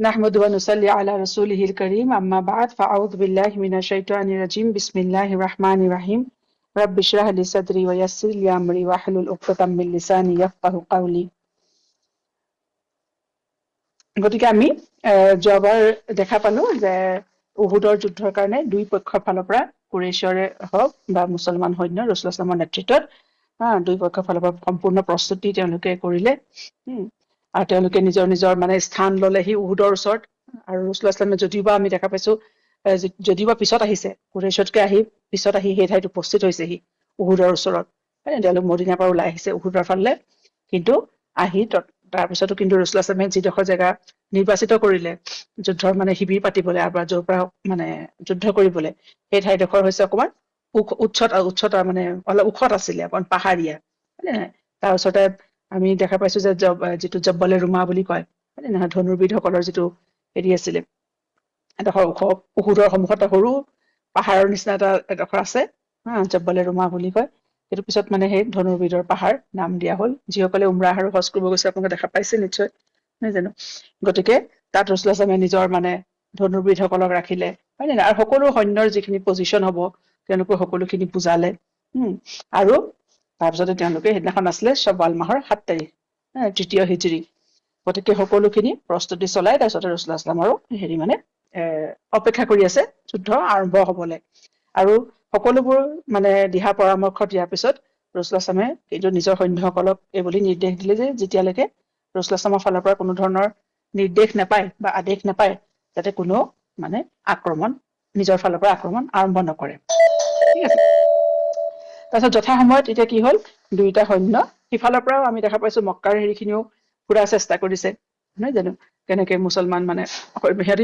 نحمد ونصلي على رسوله الكريم أما بعد فأعوذ بالله من الشيطان الرجيم بسم الله الرحمن الرحيم رب اشرح لي صدري ويسر لي أمري واحلل عقدة من لساني يفقهوا قولي গতিকে আমি যোৱাবাৰ দেখা পালো যে উহুদৰ যুদ্ধৰ কাৰণে দুই পক্ষৰ ফালৰ পৰা কুৰেশ্বৰে হওক বা মুছলমান সৈন্য ৰাসূলুল্লাহ সাল্লাল্লাহু আলাইহি নেতৃত্বত দুই পক্ষৰ ফালৰ পৰা সম্পূৰ্ণ প্ৰস্তুতি তেওঁলোকে কৰিলে আৰু তেওঁলোকে নিজৰ নিজৰ মানে স্থান ললেহি উহুদৰ ওচৰত আৰু ৰাসূলুল্লাহ সাল্লাল্লাহু যদিওবা আমি দেখা পাইছো যদিওবা পিছত আহিছে কুৰেশ্বতকে পিছত আহি সেই ঠাইত উপস্থিত হৈছেহি উহুদৰ ওচৰত তেওঁলোক মদিনাৰ পৰা ওলাই আহিছে উহুদৰ ফালে কিন্তু আহি তাৰপিছতো কিন্তু ৰাসূলুল্লাহ সাল্লাল্লাহু যিডোখৰ জেগা নিৰ্বাচিত কৰিলে যুদ্ধৰ মানে শিবিৰ পাতিবলৈ আৰু য'ৰ পৰা মানে যুদ্ধ কৰিবলৈ সেই ঠাইডোখৰ হৈছে অকণমান উচ্চতা মানে অলপ ওখত আছিলে অকণ পাহাৰীয়া তাৰ ওচৰতে আমি দেখা পাইছো যে যিটো জব্বলে ৰুমা বুলি কয় নহয় ধনুৰ্বিদসকলৰ যিটো হেৰি আছিলে এডোখৰ ওখ উহুদৰ সন্মুখত সৰু পাহাৰৰ নিচিনা এডোখৰ আছে জব্বলে ৰুমা বুলি কয় সেইটো পিছত মানে সেই ধনুৰ্বিদৰ পাহাৰ নাম দিয়া হ'ল যিসকলে উমৰাহ আৰু হজ কৰিব গৈছে আপোনালোকে দেখা পাইছে নিশ্চয় নহয় জানো গতিকে তাত ৰাসূলুল্লাহ সাল্লাল্লাহু নিজৰ মানে ধনুৰ্বিদসকলক ৰাখিলে হয় নে আৰু সকলো সৈন্যৰ যিখিনি পজিশ্যন হ'ব তেওঁলোকে সকলোখিনি বুজালে আৰু তাৰপিছতে তেওঁলোকে সেইদিনাখন আছিলে শ্বাৱাল মাহৰ 7 তাৰিখ তৃতীয় হিজৰী গতিকে সকলোখিনি প্ৰস্তুতি চলাই তাৰপিছতে ৰাসূলুল্লাহ সাল্লাল্লাহু হেৰি মানে অপেক্ষা কৰি আছে যুদ্ধ আৰম্ভ হ'বলৈ আৰু সকলোবোৰ মানে দিহা পৰামৰ্শ দিয়াৰ পিছত ৰাসূলুল্লাহ সাল্লাল্লাহু কিন্তু নিজৰ সৈন্যসকলক এইবুলি নিৰ্দেশ দিলে যে যেতিয়ালৈকে ৰাসূলুল্লাহ সাল্লাল্লাহু ফালৰ পৰা কোনো ধৰণৰ নিৰ্দেশ নাপায় বা আদেশ নাপায় যাতে কোনো মানে নিজৰ ফালৰ পৰা আক্ৰমণ আৰম্ভ নকৰে ঠিক আছে তাৰপিছত যথা সময়ত এতিয়া কি হ'ল দুইটা সৈন্য সিফালৰ পৰাও আমি দেখা পাইছো মক্কাৰ হেৰিখিনিও পুৰা চেষ্টা কৰিছে নহয় জানো কেনেকে মুছলমান মানে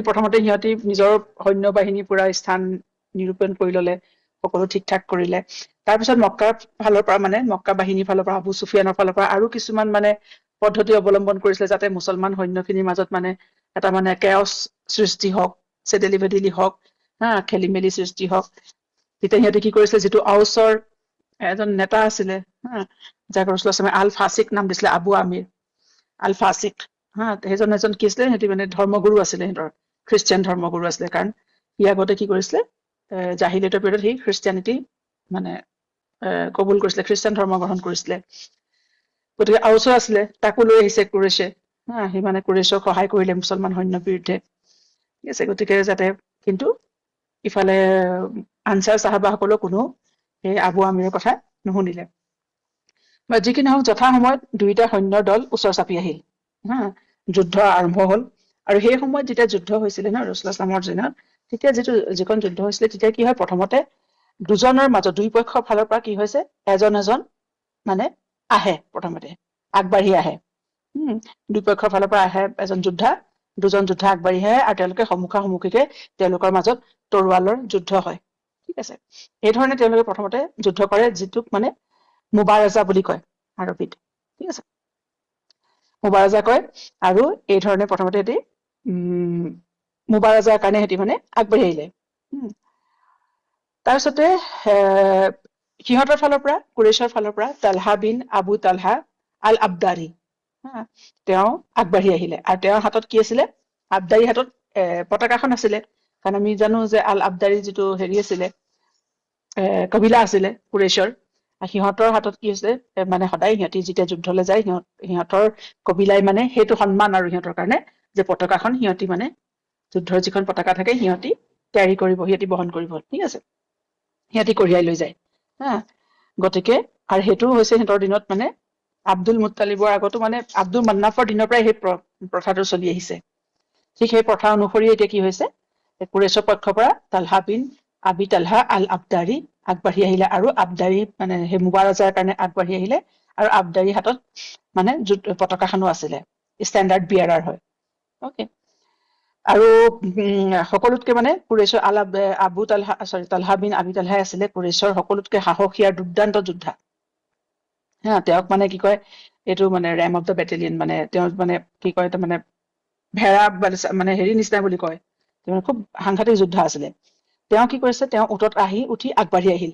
প্ৰথমতে সিহঁতি নিজৰ সৈন্য বাহিনী পুৰা স্থান নিৰূপণ কৰি ললে সকলো ঠিক ঠাক কৰিলে তাৰপিছত মক্কাৰ ফালৰ পৰা মানে মক্কা বাহিনীৰ ফালৰ পৰা আবু সুফিয়ানৰ ফালৰ পৰা আৰু কিছুমান মানে পদ্ধতি অৱলম্বন কৰিছিলে যাতে মুছলমান সৈন্যখিনিৰ মাজত মানে এটা মানে কেঅছ সৃষ্টি হওক চেদেলি বেদেলি হওক খেলি মেলি সৃষ্টি হওক তেতিয়া সিহঁতে কি কৰিছিলে যিটো আউছৰ এজন নেতা আছিলে যাক ৰাসূলুল্লাহ সাল্লাল্লাহু আল ফাছিক নাম দিছিলে আবু আমিৰ আল ফাছিক সেইজন কি আছিলে সিহঁতি মানে ধৰ্মগুৰু আছিলে সিহঁতৰ খ্ৰীষ্টিয়ান ধৰ্মগুৰু আছিলে কাৰণ সি আগতে কি কৰিছিলে জাহিলিয়তৰ পিৰিয়ডত সি খ্ৰীষ্টিয়ানিটি মানে কবুল কৰিছিলে খ্ৰীষ্টিয়ান ধৰ্ম গ্ৰহণ কৰিছিলে গতিকে আউছৰ আছিলে তাকো লৈ আহিছে কুৰেছে সি মানে কুৰেছক সহায় কৰিলে মুছলমান সৈন্যৰ বিৰুদ্ধে ঠিক আছে গতিকে যাতে কিন্তু ইফালে আনচাৰ চাহাবাসকলেও কোনো সেই আবু আমিৰৰ কথা নুশুনিলে বা যিকি নহওক যথা সময়ত দুইটা সৈন্যৰ দল ওচৰ চাপি আহিল যুদ্ধ আৰম্ভ হ'ল আৰু সেই সময়ত যেতিয়া যুদ্ধ হৈছিলে ৰাসূলুল্লাহ সাল্লাল্লাহু দিনত তেতিয়া যিখন যুদ্ধ হৈছিলে তেতিয়া কি হয় প্ৰথমতে দুজনৰ মাজত দুই পক্ষৰ ফালৰ পৰা কি হৈছে এজন মানে আহে প্ৰথমতে আগবাঢ়ি আহে দুই পক্ষৰ ফালৰ পৰা আহে দুজন যোদ্ধা আগবাঢ়ি আহে আৰু তেওঁলোকে সন্মুখাসন্মুখীকে তেওঁলোকৰ মাজত তৰোৱালৰ যুদ্ধ হয় ঠিক আছে এই ধৰণে তেওঁলোকে প্ৰথমতে যুদ্ধ কৰে যিটোক মানে মুবাৰাজা বুলি কয় আৰবীত ঠিক আছে মুবাৰাজা কয় আৰু এই ধৰণে প্ৰথমতে এটি মুবাৰাজাৰ কাৰণে হেতি মানে আগবাঢ়ি আহিলে তাৰপিছতে সিহঁতৰ ফালৰ পৰা কুৰেশ্বৰ ফালৰ পৰা তালহা বিন আবু তালহা আল আবদাৰী তেওঁ আগবাঢ়ি আহিলে আৰু তেওঁৰ হাতত কি আছিলে আবদাৰীৰ হাতত পতাকাখন আছিলে কাৰণ আমি জানো যে আল আবদাৰী যিটো হেৰি আছিলে কবিলা আছিলে কুৰেশ্বৰ সিহঁতৰ হাতত কি হৈছে মানে সদায় সিহঁতি যেতিয়া যুদ্ধলৈ যায় সিহঁতৰ কবিলাই মানে সেইটো সন্মান আৰু সিহঁতৰ কাৰণে যে পতাকাখন সিহঁতি মানে যুদ্ধৰ যিখন পতাকা থাকে সিহঁতি কেৰি কৰিব সিহঁতি বহন কৰিব ঠিক আছে সিহঁতি কঢ়িয়াই লৈ যায় গতিকে আৰু সেইটো হৈছে সিহঁতৰ দিনত মানে আব্দুল মুত্তালিবৰ আগতো মানে আব্দুল মান্নাফৰ দিনৰ পৰাই সেই প্ৰথাটো চলি আহিছে ঠিক সেই প্ৰথা অনুসৰি এতিয়া কি হৈছে কুৰেশ্বৰ পক্ষৰ পৰা তালহা বিন আবি তালহা আল আবদাৰী আগবাঢ়ি আহিলে আৰু আবদাৰী মানে সেই মুবাৰাজাৰ কাৰণে আগবাঢ়ি আহিলে আৰু আবদাৰী হাতত মানে পতাকাখনো আছিলে ষ্টেণ্ডাৰ্ড বিয়াৰাৰ হয় অকে আৰু সকলোতকে মানে কুৰেশ্বৰ তালহা বিন আবি তালহাই আছিলে কুৰেশ্বৰ সকলোতকে সাহসী আৰু দুৰ্দান্ত যোদ্ধা তেওঁক মানে কি কয় এইটো মানে ৰেম অফ দ্য বেটেলিয়ন মানে তেওঁ মানে কি কয় তাৰ মানে ভেড়া মানে হেৰি নিচিনা বুলি কয় তেওঁ খুব সাংঘাতিক যোদ্ধা আছিলে তেওঁ কি কৰিছে তেওঁ উঠি আগবাঢ়ি আহিল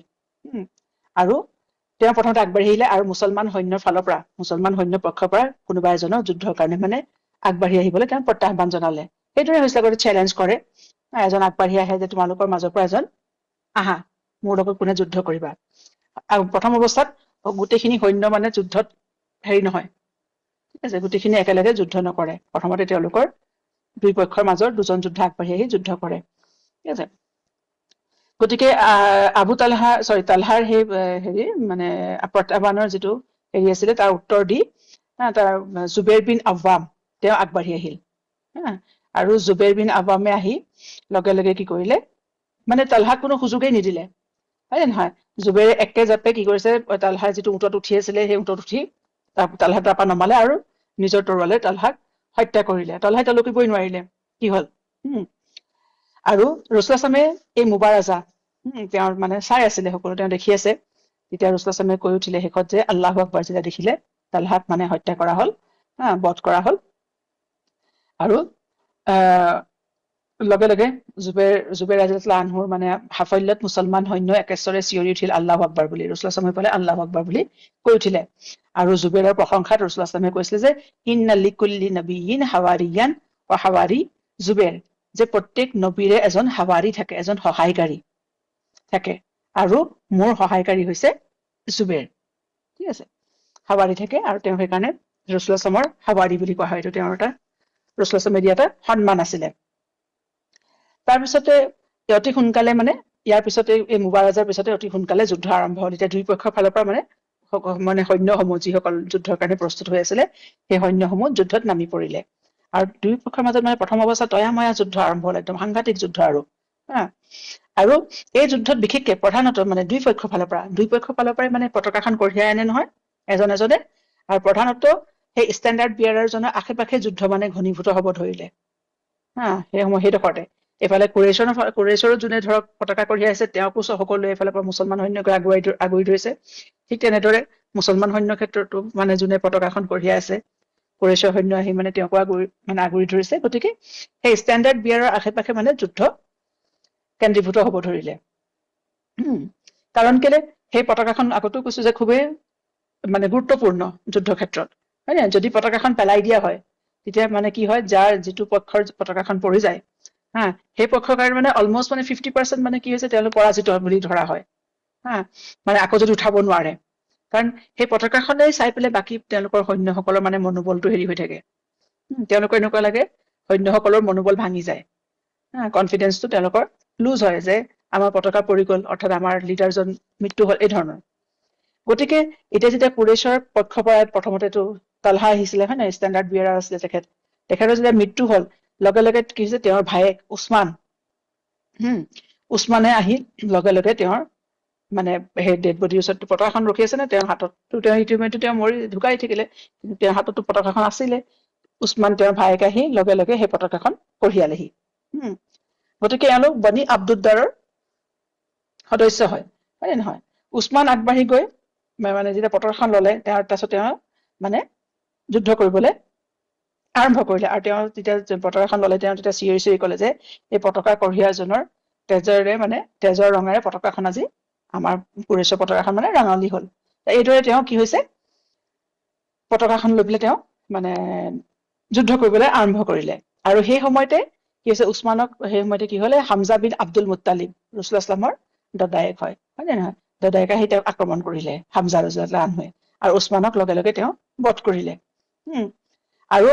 আৰু তেওঁ প্ৰথমতে আগবাঢ়ি আহিলে আৰু মুছলমান সৈন্যৰ ফালৰ পৰা মুছলমান সৈন্য পক্ষৰ পৰা কোনোবা এজনৰ যুদ্ধৰ কাৰণে মানে আগবাঢ়ি আহিবলৈ তেওঁ প্ৰত্যাহ্বান জনালে সেইদৰে হৈছিলে আগতে চেলেঞ্জ কৰে এজন আগবাঢ়ি আহে যে তোমালোকৰ মাজৰ পৰা এজন আহা মোৰ লগত কোনে যুদ্ধ কৰিবা আৰু প্ৰথম অৱস্থাত গোটেইখিনি সৈন্য মানে যুদ্ধত হেৰি নহয় ঠিক আছে গোটেইখিনি একেলগে যুদ্ধ নকৰে প্ৰথমতে তেওঁলোকৰ দুই পক্ষৰ মাজৰ দুজন যোদ্ধা আগবাঢ়ি আহি যুদ্ধ কৰে ঠিক আছে গতিকে আবু তালহাৰ সেই হেৰি মানে প্ৰত্যাহ্বানৰ যিটো হেৰি আছিলে তাৰ উত্তৰ দি তাৰ জুবেৰ বিন আৱাম তেওঁ আগবাঢ়ি আহিল আৰু জুবেৰ বিন আৱামে আহি লগে লগে কি কৰিলে মানে তালহাক কোনো সুযোগেই নিদিলে হয় নহয় জুবেৰে একে জাপে কি কৰিছে তালহাৰ যিটো উটত উঠি আছিলে সেই উটত উঠি তালহাক তাৰপৰা নমালে আৰু নিজৰ তৰোৱালে তালহাক হত্যা কৰিলে তালহাই তেওঁলোকিবই নোৱাৰিলে কি হল আৰু ৰসুলাছামে এই মুবাৰাজা তেওঁৰ মানে চাই আছিলে সকলো তেওঁ দেখি আছে তেতিয়া ৰসুলাছামে কৈ উঠিলে শেষত যে আল্লাহু আকবাৰ যেতিয়া দেখিলে তালহাক মানে হত্যা কৰা হল বধ কৰা হল আৰু লগে লগে জুবেৰ ৰাদিয়াল্লাহু আনহুৰ মানে সাফল্যত মুছলমান সৈন্য একেশ্বৰে চিঞৰি উঠিল আল্লাহু আকবাৰ বুলি ৰসুলাছামে ক'লে আল্লাহু আকবাৰ বুলি কৈ উঠিলে আৰু জুবেৰৰ প্ৰশংসাত ৰসুলাছামে কৈছিলে যে ইন্না লিকুল্লি নবিয়্যিন হাৱাৰিয়ান ওয়া হাৱাৰি জুবেৰ যে প্ৰত্যেক নবীৰে এজন হাৱাৰি থাকে এজন সহায়কাৰী থাকে আৰু মোৰ সহায়কাৰী হৈছে জুবেৰ ঠিক আছে হাৱাৰি থাকে আৰু তেওঁ সেইকাৰণে ৰসুলাছামৰ হাৱাৰি বুলি কোৱা হয় এইটো তেওঁৰ এটা ৰসুলাছামে দিয়া এটা সন্মান আছিলে তাৰপিছতে অতি সোনকালে মানে ইয়াৰ পিছতে এই মুবাৰাজাৰ পিছতে অতি সোনকালে যুদ্ধ আৰম্ভ হল এতিয়া দুই পক্ষৰ ফালৰ পৰা মানে সৈন্যসমূহ যিসকল যুদ্ধৰ কাৰণে প্ৰস্তুত হৈ আছিলে সেই সৈন্যসমূহ যুদ্ধত নামি পৰিলে আৰু দুই পক্ষৰ মাজত মানে প্ৰথম অৱস্থাত তয়াময়া যুদ্ধ আৰম্ভ হল একদম সাংঘাতিক যুদ্ধ আৰু এই যুদ্ধত বিশেষকে প্ৰধানত মানে দুই পক্ষৰ ফালৰ পৰাই মানে পতাকাখন কঢ়িয়াই আনে নহয় এজন এজনে আৰু প্ৰধানত সেই ষ্টেণ্ডাৰ্ড বিয়াৰাৰজনৰ আশে পাশে যুদ্ধ মানে ঘনীভূত হব ধৰিলে সেইডোখৰতে এইফালে কুৰেশ্বৰৰ যোনে ধৰক পতাকা কঢ়িয়াই আছে তেওঁকো সকলোৱে এইফালৰ পৰা মুছলমান সৈন্যকে আগুৰি ধৰিছে ঠিক তেনেদৰে মুছলমান সৈন্যৰ ক্ষেত্ৰতো মানে যোনে পতাকাখন কঢ়িয়াই আছে কুৰেশ্বৰ সৈন্য আহি মানে তেওঁকো আগুৰি ধৰিছে গতিকে সেই ষ্টেণ্ডাৰ্ড বিয়াৰৰ আশে পাশে মানে যুদ্ধ কেন্দ্ৰীভূত হব ধৰিলে কাৰণ কেলে সেই পতাকাখন আগতেও কৈছো যে খুবেই মানে গুৰুত্বপূৰ্ণ যুদ্ধ ক্ষেত্ৰত হয় নে যদি পতাকাখন পেলাই দিয়া হয় তেতিয়া মানে কি হয় যাৰ যিটো পক্ষৰ পতাকাখন পৰি যায় সেই পক্ষৰ কাৰণে মানে অলমষ্ট মানে 50% মানে কি হৈছে তেওঁলোক পৰাজিত বুলি ধৰা হয় মানে আকৌ যদি উঠাব নোৱাৰে কাৰণ সেই পতাকাখনেই চাই পেলাই বাকী তেওঁলোকৰ সৈন্যসকলৰ মানে মনোবলটো হেৰি হৈ থাকে তেওঁলোকৰ এনেকুৱা লাগে সৈন্যসকলৰ মনোবল ভাঙি যায় কনফিডেন্সটো তেওঁলোকৰ লুজ হয় যে আমাৰ পতাকা পৰি গল অৰ্থাৎ আমাৰ লিডাৰজন মৃত্যু হল এই ধৰণৰ গতিকে এতিয়া যেতিয়া কুৰেশ্বৰ পক্ষৰ পৰা প্ৰথমতেতো তালহা আহিছিলে হয় নাই ষ্টেণ্ডাৰ্ড বিয়াৰাৰ আছিলে তেখেতৰ যেতিয়া মৃত্যু হল লগে লগে কি হৈছে তেওঁৰ ভায়েক উছমানে আহি লগে লগে তেওঁৰ মানে সেই ডেড বডিৰ ওচৰত পতাকাখন ৰখি আছে নে তেওঁৰ হাততো তেওঁ ইতিমধ্যে তেওঁ মৰি ঢুকাই থাকিলে কিন্তু তেওঁৰ হাততো পতাকাখন আছিলে উছমান তেওঁৰ ভায়েক আহি লগে লগে সেই পতাকাখন কঢ়িয়ালেহি গতিকে এওঁলোক বনি আব্দুদ্দাৰৰ সদস্য হয় নে নহয় উছমান আগবাঢ়ি গৈ মানে যেতিয়া পতাকাখন ললে তাৰপাছত তেওঁ মানে যুদ্ধ কৰিবলৈ আৰম্ভ কৰিলে আৰু তেওঁ যেতিয়া পতাকাখন ললে তেওঁ তেতিয়া চিঞৰি কলে যে এই পতাকা কঢ়িয়াজনৰ তেজৰ ৰঙেৰে পতাকাখন আজি আমাৰ কুৰেশ্বৰ পতাকাখন মানে ৰাঙালী হল এইদৰে তেওঁ কি হৈছে পতাকাখন লৈ পেলাই তেওঁ মানে যুদ্ধ কৰিবলৈ আৰম্ভ কৰিলে আৰু সেই সময়তে কি হৈছে উছমানক সেই সময়তে কি হলে হামজা বিন আব্দুল মুত্তালিব ৰাসূলুল্লাহ ইছলামৰ দদায়েক হয় নে নহয় দদায়েক আহি তেওঁক আক্ৰমণ কৰিলে হামজা ৰাদিয়াল্লাহু আনহুৱে আৰু উছমানক লগে লগে তেওঁ বধ কৰিলে আৰু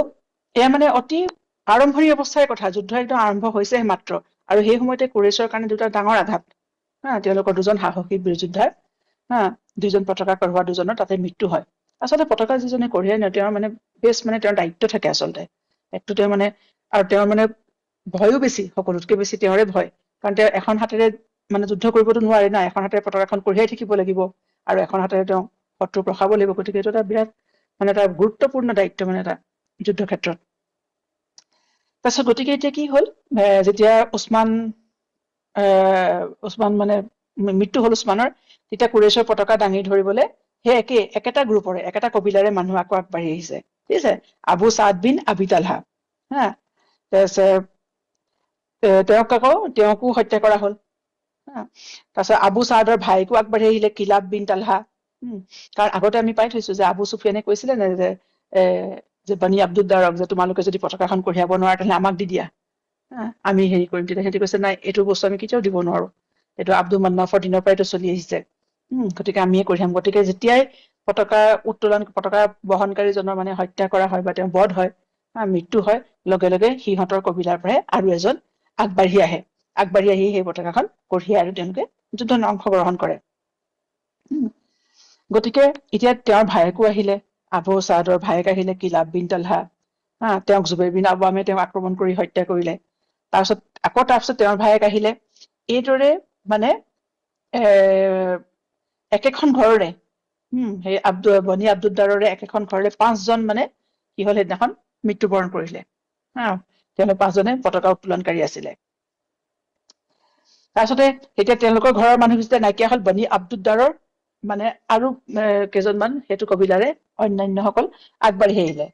এয়া মানে অতি আৰম্ভণি অৱস্থাৰ কথা যুদ্ধ একদম আৰম্ভ হৈছেহে মাত্ৰ আৰু সেই সময়তে কুৰেশ্বৰ কাৰণে দুটা ডাঙৰ আঘাত তেওঁলোকৰ দুজন সাহসী বীৰ যোদ্ধাৰ দুইজন পতাকা কঢ়োৱা দুজনৰ তাতে মৃত্যু হয় আচলতে পতাকা যিজনে কঢ়িয়াই ন তেওঁৰ মানে বেছ মানে তেওঁৰ দায়িত্ব থাকে আচলতে একটো তেওঁ মানে আৰু তেওঁৰ মানে ভয়ো বেছি সকলোতকৈ বেছি তেওঁৰে ভয় কাৰণ তেওঁ এখন হাতেৰে মানে যুদ্ধ কৰিবতো নোৱাৰে না এখন হাতেৰে পতাকাখন কঢ়িয়াই থাকিব লাগিব আৰু এখন হাতেৰে তেওঁ শত্ৰুক ৰখাব লাগিব গতিকে এইটো এটা বিৰাট মানে এটা গুৰুত্বপূৰ্ণ দায়িত্ব মানে এটা যুদ্ধ ক্ষেত্ৰত তাৰপিছত গতিকে এতিয়া কি হল যেতিয়া উছমান মানে মৃত্যু হল উছমানৰ তেতিয়া কুৰেশ্বৰ পতাকা দাঙি ধৰিবলৈ সেই একেটা গ্ৰুপৰে একেটা কবিলাৰে মানুহ আকৌ আগবাঢ়ি আহিছে ঠিক আছে আবু ছাদ বিন আবি তালহা তাৰপিছত তেওঁকো হত্যা কৰা হল তাৰপিছত আবু ছাদৰ ভাইকো আগবাঢ়ি আহিলে কিলাব বিন তালহা কাৰণ আগতে আমি পাই থৈছো যে আবু চুফিয়ানে কৈছিলে নে যে বনি আব্দুদ্দাৰক যে তোমালোকে যদি পতাকাখন কঢ়িয়াব নোৱাৰা তেহলে আমাক দি দিয়া আমি হেৰি কৰিম। তেতিয়া সিহঁতি কৈছে নাই, এইটো বস্তু আমি কেতিয়াও দিব নোৱাৰো, এইটো আব্দুল মান্নাফৰ দিনৰ পৰাই এইটো চলি আহিছে, গতিকে আমিয়ে কৰি থাম। গতিকে যেতিয়াই পতাকা উত্তোলন, পতাকা বহনকাৰীজনৰ মানে হত্যা কৰা হয় বা তেওঁ বধ হয়, মৃত্যু হয়, লগে লগে সিহঁতৰ কবিলাৰ পৰাই আৰু এজন আগবাঢ়ি আহে, আগবাঢ়ি আহি সেই পতাকাখন কঢ়িয়াই আৰু তেওঁলোকে যুদ্ধত অংশগ্ৰহণ কৰে। গতিকে এতিয়া তেওঁৰ ভায়েকো আহিলে, আবু ছাদৰ ভায়েক আহিলে কিলাব বিন তালহা, তেওঁক জুবাইৰ বিন আৱামে তেওঁক আক্ৰমণ কৰি হত্যা কৰিলে। তাৰপিছত তেওঁৰ ভায়েক আহিলে। এইদৰে মানে একেখন ঘৰৰে সেই বনি আব্দুদ্দাৰৰে একেখন ঘৰৰে 5জন মানে কি হল সেইদিনাখন মৃত্যুবৰণ কৰিলে। তেওঁলোক 5জনে পতাকা উত্তোলনকাৰী আছিলে। তাৰপিছতে এতিয়া তেওঁলোকৰ ঘৰৰ মানুহ যেতিয়া নাইকিয়া হল, বনি আব্দুদ্দাৰৰ মানে আৰু কেইজনমান সেইটো কবিলাৰে অন্যান্যসকল আগবাঢ়ি আহিলে।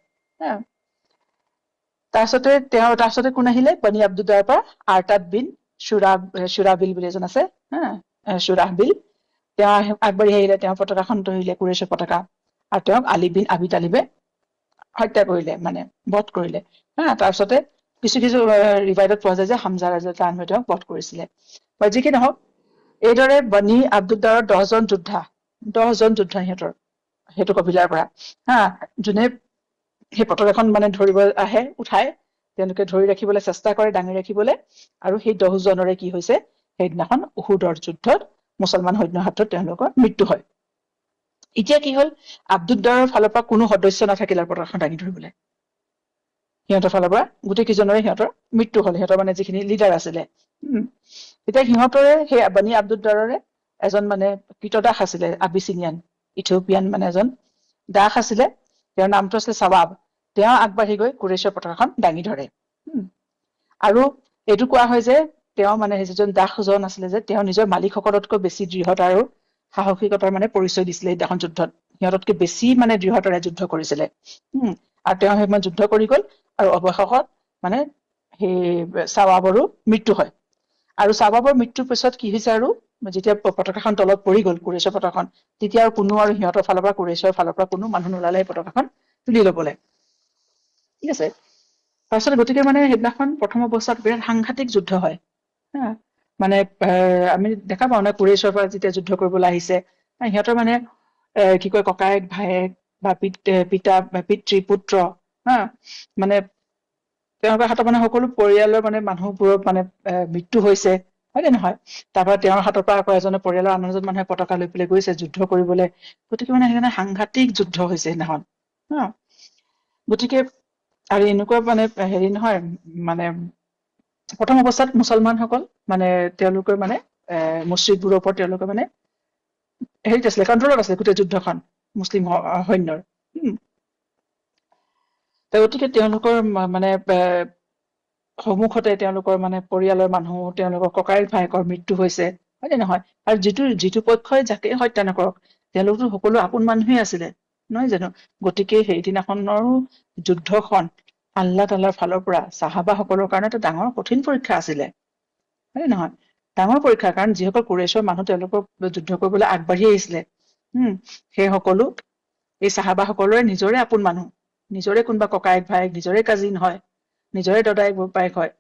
তাৰপিছতে কোন আহিলে? বনি আব্দুদ্দাৰৰ পৰা আৰ্তাদ বিন চুৰাবিল বুলি এজন আছে, চুৰাহবিল, তেওঁ আগবাঢ়ি আহিলে। তেওঁ পতাকাখন ধৰিলে, কুৰেশ্বৰ পতাকা, আৰু তেওঁক আলী বিন আবি তালিবে হত্যা কৰিলে, মানে বধ কৰিলে। তাৰপিছতে কিছু কিছু ৰিভাইডত পোৱা যায় যে হামজা ৰাদিয়াল্লাহু তেওঁক বধ কৰিছিলে। বা যি কি নহওক, এইদৰে বনি আব্দুদ্দাৰৰ 10জন যোদ্ধা সিহঁতৰ সেইটো কবিলাৰ পৰা, যোনে সেই পতাকাখন মানে ধৰিব আহে, উঠাই তেওঁলোকে ধৰি ৰাখিবলৈ চেষ্টা কৰে, দাঙি ৰাখিবলৈ, আৰু সেই 10জনৰে কি হৈছে, সেইদিনাখন উহুদৰ যুদ্ধত মুছলমান সৈন্যৰ হাতত তেওঁলোকৰ মৃত্যু হয়। এতিয়া কি হল, আব্দুদ্দাৰৰ ফালৰ পৰা কোনো সদস্য নাথাকিল আৰু পতাকাখন দাঙি ধৰিবলৈ। সিহঁতৰ ফালৰ পৰা গোটেই কেইজনৰে সিহঁতৰ মৃত্যু হল, সিহঁতৰ মানে যিখিনি লিডাৰ আছিলে। এতিয়া সিহঁতৰে সেই বনি আব্দুদ্দাৰৰে এজন মানে কৃতদাস আছিলে, আবিচিনিয়ান ইথিঅপিয়ান মানে এজন দাস আছিলে, তেওঁৰ নামটো আছিলে চাৱাব। তেওঁ আগবাঢ়ি গৈ কুৰেশ্বৰ পতাকাখন দাঙি ধৰে। আৰু এইটো কোৱা হয় যে তেওঁ মানে যিজন দাসজন আছিলে, যে তেওঁ নিজৰ মালিকসকলতকৈ বেছি দৃঢ়তা আৰু সাহসিকতাৰ মানে পৰিচয় দিছিলে সেইদিনাখন যুদ্ধত। সিহঁততকে বেছি মানে দৃঢ়তাৰে যুদ্ধ কৰিছিলে। আৰু তেওঁ সেই যুদ্ধ কৰি গল, আৰু অৱশেষত মানে সেই চাৱাবৰো মৃত্যু হয়। আৰু চাৱাবৰ মৃত্যুৰ পিছত কি হৈছে, আৰু যেতিয়া পতাকাখন তলত পৰি গল, কুৰেশ্বৰ পতাকাখন, তেতিয়া আৰু কোনো আৰু সিহঁতৰ ফালৰ পৰা, কুৰেশ্বৰ ফালৰ পৰা কোনো মানুহ নোলালে সেই পতাকাখন তুলি লবলৈ। ঠিক আছে। তাৰপিছত গতিকে মানে সেইদিনাখন প্ৰথম অৱস্থাত বিৰাট সাংঘাতিক যুদ্ধ হয়। মানে আমি দেখা পাওঁ ন, কুৰেশ্বৰ পৰা যেতিয়া যুদ্ধ কৰিবলৈ আহিছে, সিহঁতৰ মানে কি কয়, ককায়েক ভায়েক বা পিতৃ পুত্ৰ, মানে তেওঁলোকৰ হাতৰ মানে সকলো পৰিয়ালৰ মানে মানুহবোৰৰ মানে মৃত্যু হৈছে, হয় নে নহয়? তাৰপৰা তেওঁৰ হাতৰ পৰা আকৌ এজনে পৰিয়ালৰ আন এজন মানুহে পতাকা লৈ পেলাই গৈছে যুদ্ধ কৰিবলৈ। গতিকে মানে সেইকাৰণে সাংঘাতিক যুদ্ধ হৈছে সেইদিনাখন। গতিকে আৰু এনেকুৱা মানে হেৰি নহয়, মানে প্ৰথম অৱস্থাত মুছলমানসকল মানে তেওঁলোকৰ মানে মছজিদবোৰৰ ওপৰত তেওঁলোকে মানে হেৰিত আছিলে, কণ্ট্ৰলত আছিলে গোটেই যুদ্ধখন মুছলিম সৈন্যৰ। গতিকে তেওঁলোকৰ মানে সন্মুখতে তেওঁলোকৰ মানে পৰিয়ালৰ মানুহ, তেওঁলোকৰ ককায়েক ভায়েকৰ মৃত্যু হৈছে, হয় নে নহয়? আৰু যিটো পক্ষই যাকে হত্যা নকৰক, তেওঁলোকতো সকলো আপোন মানুহেই আছিলে, নহয় জানো? গতিকে সেইদিনাখনৰো যুদ্ধখন আল্লাহ তাল্লাৰ ফালৰ পৰা চাহাবাসকলৰ কাৰণে এটা ডাঙৰ কঠিন পৰীক্ষা আছিলে, হয় নে নহয়? ডাঙৰ পৰীক্ষা, কাৰণ যিসকল কুৰেশ্বৰ মানুহ তেওঁলোকৰ যুদ্ধ কৰিবলৈ আগবাঢ়ি আহিছিলে, সেই সকলো এই চাহাবাসকলৰে নিজৰে আপোন মানুহ, নিজৰে কোনোবা ককায়েক ভায়েক, নিজৰে কাজিন হয়, নিজৰে দদায়েক বোপায়েক হয়।